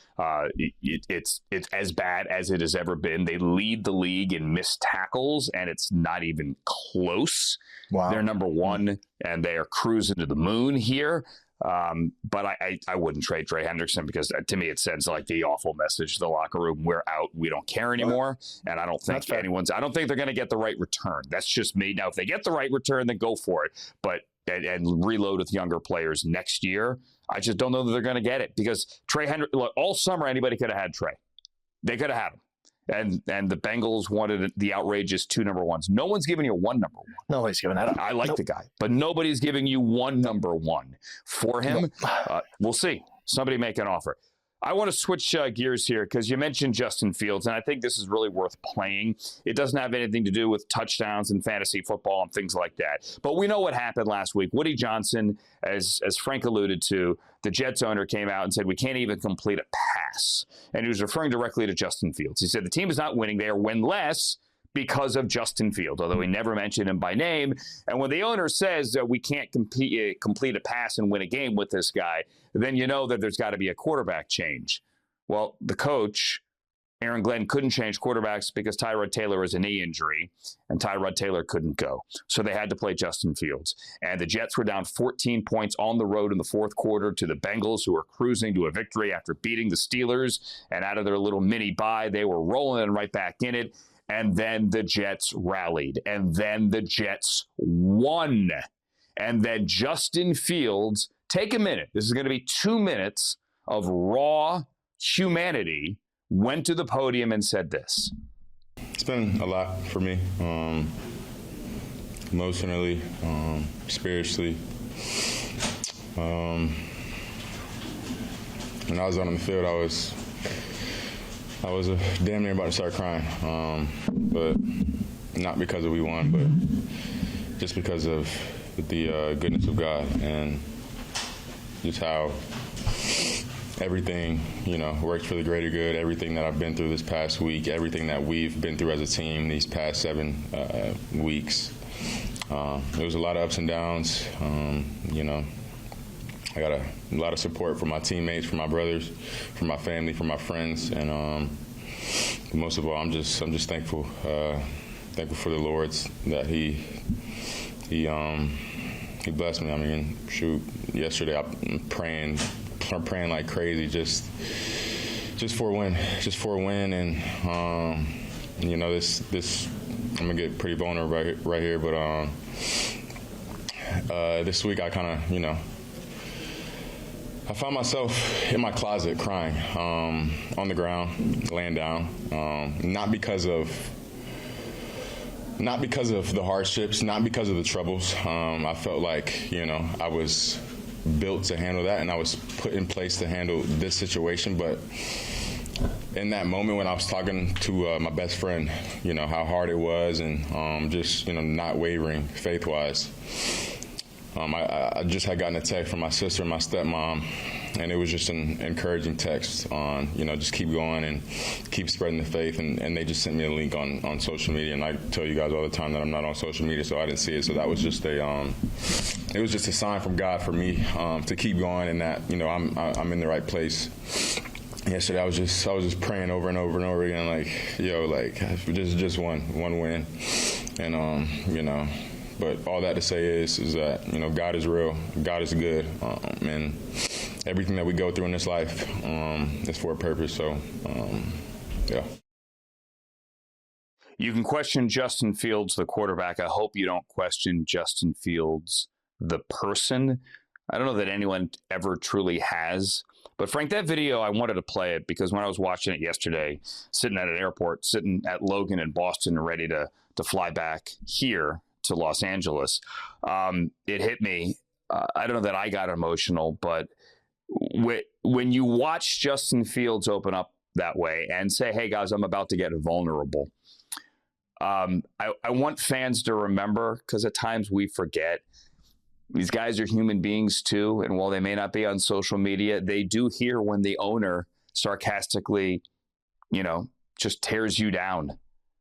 [SPEAKER 1] It's as bad as it has ever been. They lead the league in missed tackles, and it's not even close. Wow. They're number 1, and they are cruising to the moon here. But I wouldn't trade Trey Hendrickson because to me it sends like the awful message to the locker room: we're out, we don't care anymore. And I don't think they're going to get the right return. That's just me. Now, if they get the right return, then go for it. But and reload with younger players next year, I just don't know that they're going to get it because Trey Hendrickson, all summer anybody could have had Trey. They could have had him. And the Bengals wanted the outrageous 2 number 1s. No one's giving you 1 number 1.
[SPEAKER 2] Nobody's giving that up.
[SPEAKER 1] I like the guy, but nobody's giving you 1 number 1 for him. We'll see. Somebody make an offer. I want to switch gears here because you mentioned Justin Fields, and I think this is really worth playing. It doesn't have anything to do with touchdowns and fantasy football and things like that. But we know what happened last week. Woody Johnson, as Frank alluded to, the Jets owner came out and said, we can't even complete a pass. And he was referring directly to Justin Fields. He said, the team is not winning. They are winless because of Justin Fields, although he never mentioned him by name. And when the owner says that we can't complete a pass and win a game with this guy, then you know that there's got to be a quarterback change. Well, the coach, Aaron Glenn, couldn't change quarterbacks because Tyrod Taylor has a knee injury, and Tyrod Taylor couldn't go. So they had to play Justin Fields. And the Jets were down 14 points on the road in the fourth quarter to the Bengals, who were cruising to a victory after beating the Steelers. And out of their little mini bye, they were rolling and right back in it. And then the Jets rallied. And then the Jets won. And then Justin Fields, take a minute. This is going to be 2 minutes of raw humanity, went to the podium and said this.
[SPEAKER 3] It's been a lot for me, emotionally, spiritually. When I was out on the field, I was damn near about to start crying, but not because we won, but just because of the goodness of God and just how everything, works for the greater good. Everything that I've been through this past week, everything that we've been through as a team these past 7 weeks. There was a lot of ups and downs. I got a lot of support from my teammates, from my brothers, from my family, from my friends, and most of all, I'm just thankful, thankful for the Lord's that He blessed me. I mean, shoot, yesterday I'm praying like crazy, just for a win, and this I'm gonna get pretty vulnerable right here, but this week I kind of I found myself in my closet crying, on the ground, laying down, not because of the hardships, not because of the troubles. I felt like, I was built to handle that, and I was put in place to handle this situation. But in that moment when I was talking to my best friend, how hard it was, and just, not wavering faith-wise, I just had gotten a text from my sister and my stepmom, and it was just an encouraging text on, just keep going and keep spreading the faith. And they just sent me a link on social media. And I tell you guys all the time that I'm not on social media, so I didn't see it. So that was just it was just a sign from God for me to keep going, and that, I'm in the right place. Yesterday I was just praying over and over and over again, just one win. And, but all that to say is that, God is real, God is good, and everything that we go through in this life is for a purpose. So, yeah.
[SPEAKER 1] You can question Justin Fields, the quarterback. I hope you don't question Justin Fields, the person. I don't know that anyone ever truly has. But Frank, that video, I wanted to play it because when I was watching it yesterday, sitting at an airport, sitting at Logan in Boston, ready to fly back here to Los Angeles, it hit me. I don't know that I got emotional, but when you watch Justin Fields open up that way and say, hey, guys, I'm about to get vulnerable, I want fans to remember, because at times we forget, these guys are human beings too, and while they may not be on social media, they do hear when the owner sarcastically, just tears you down,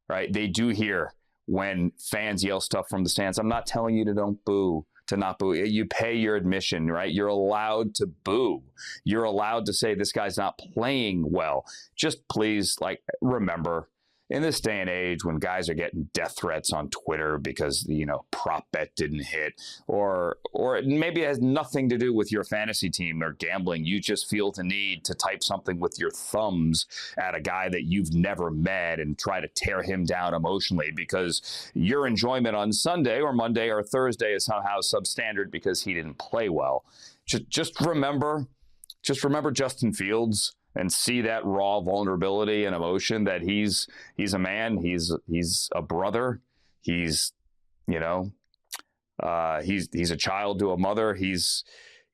[SPEAKER 1] right? They do hear when fans yell stuff from the stands. I'm not telling you to not boo. You pay your admission, right? You're allowed to boo. You're allowed to say this guy's not playing well. Just please, remember, in this day and age when guys are getting death threats on Twitter because prop bet didn't hit, or maybe it has nothing to do with your fantasy team or gambling, you just feel the need to type something with your thumbs at a guy that you've never met and try to tear him down emotionally because your enjoyment on Sunday or Monday or Thursday is somehow substandard because he didn't play well. Just remember Justin Fields and see that raw vulnerability and emotion, that he's a man, he's a brother, he's a child to a mother, he's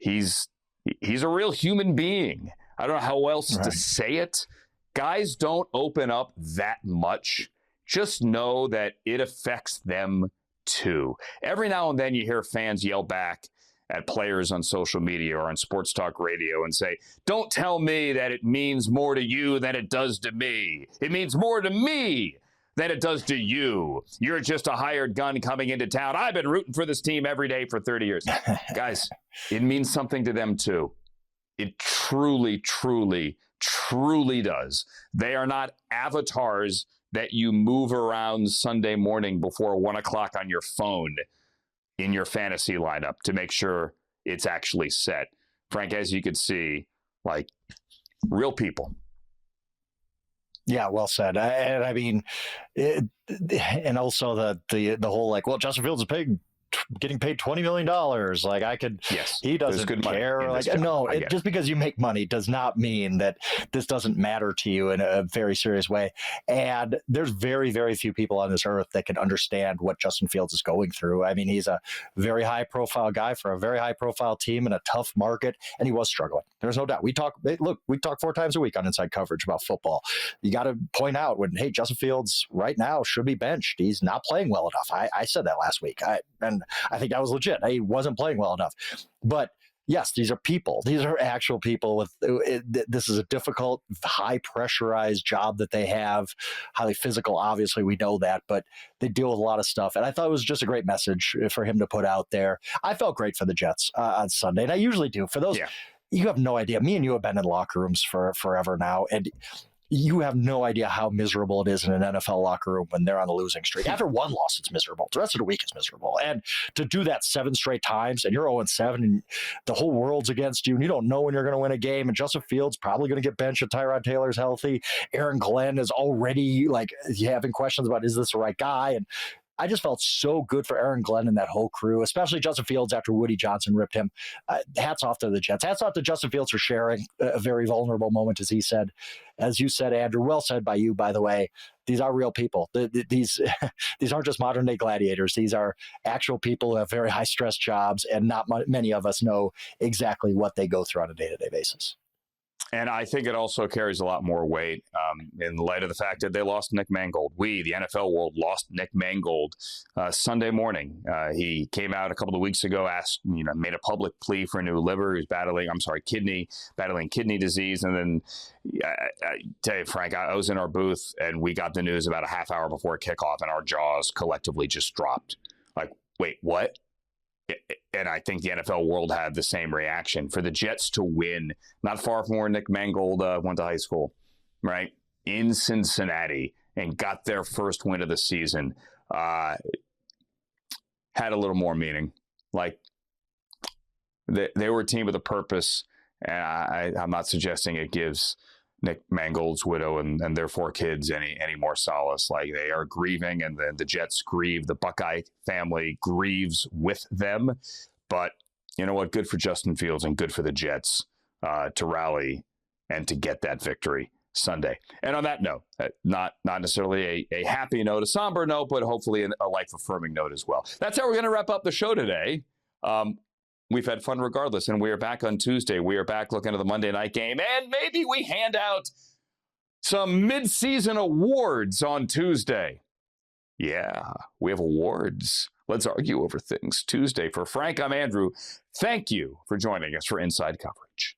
[SPEAKER 1] a real human being. I don't know how else
[SPEAKER 2] Right.
[SPEAKER 1] to say it. Guys don't open up that much. Just know that it affects them too. Every now and then you hear fans yell back at players on social media or on sports talk radio and say, don't tell me that it means more to you than it does to me. It means more to me than it does to you. You're just a hired gun coming into town. I've been rooting for this team every day for 30 years. Guys, it means something to them too. It truly, truly, truly does. They are not avatars that you move around Sunday morning before 1 o'clock on your phone in your fantasy lineup to make sure it's actually set. Frank, as you could see, like real people.
[SPEAKER 2] Yeah, well said. And I mean, and also the whole like, well, Justin Fields is getting paid $20 million. Like I could,
[SPEAKER 1] yes,
[SPEAKER 2] he doesn't care. Like, no, just because you make money does not mean that this doesn't matter to you in a very serious way. And there's very, very few people on this earth that can understand what Justin Fields is going through. I mean, he's a very high profile guy for a very high profile team in a tough market. And he was struggling. There's no doubt. We talk 4 times a week on Inside Coverage about football. You got to point out when, hey, Justin Fields right now should be benched. He's not playing well enough. I said that last week. I think that was legit. He wasn't playing well enough. But yes, these are people. These are actual people. This is a difficult, high pressurized job that they have. Highly physical, obviously, we know that, but they deal with a lot of stuff. And I thought it was just a great message for him to put out there. I felt great for the Jets on Sunday, and I usually do. For those, you have no idea. Me and you have been in locker rooms for forever now, and you have no idea how miserable it is in an NFL locker room when they're on the losing streak. After one loss, it's miserable. The rest of the week is miserable. And to do that 7 straight times, and you're 0-7, and the whole world's against you, and you don't know when you're going to win a game, and Justin Fields probably going to get benched if Tyrod Taylor's healthy. Aaron Glenn is already like having questions about, is this the right guy? And I just felt so good for Aaron Glenn and that whole crew, especially Justin Fields after Woody Johnson ripped him. Hats off to the Jets. Hats off to Justin Fields for sharing a very vulnerable moment, as he said. As you said, Andrew, well said by you, by the way. These are real people. These aren't just modern-day gladiators. These are actual people who have very high-stress jobs, and not many of us know exactly what they go through on a day-to-day basis.
[SPEAKER 1] And I think it also carries a lot more weight in light of the fact that they lost Nick Mangold. We, the NFL world, lost Nick Mangold Sunday morning. He came out a couple of weeks ago, made a public plea for a new liver. He was battling kidney disease. And then, I tell you, Frank, I was in our booth and we got the news about a half hour before kickoff, and our jaws collectively just dropped. Like, wait, what? And I think the NFL world had the same reaction. For the Jets to win, not far from where Nick Mangold went to high school, right, in Cincinnati, and got their first win of the season, had a little more meaning. Like, they were a team with a purpose, and I'm not suggesting it gives Nick Mangold's widow and their 4 kids any more solace. Like, they are grieving, and then the Jets grieve. The Buckeye family grieves with them. But you know what? Good for Justin Fields and good for the Jets to rally and to get that victory Sunday. And on that note, not necessarily a happy note, a somber note, but hopefully a life-affirming note as well. That's how we're going to wrap up the show today. We've had fun regardless, and we are back on Tuesday. We are back looking at the Monday night game, and maybe we hand out some mid-season awards on Tuesday. Yeah, we have awards. Let's argue over things Tuesday. For Frank, I'm Andrew. Thank you for joining us for Inside Coverage.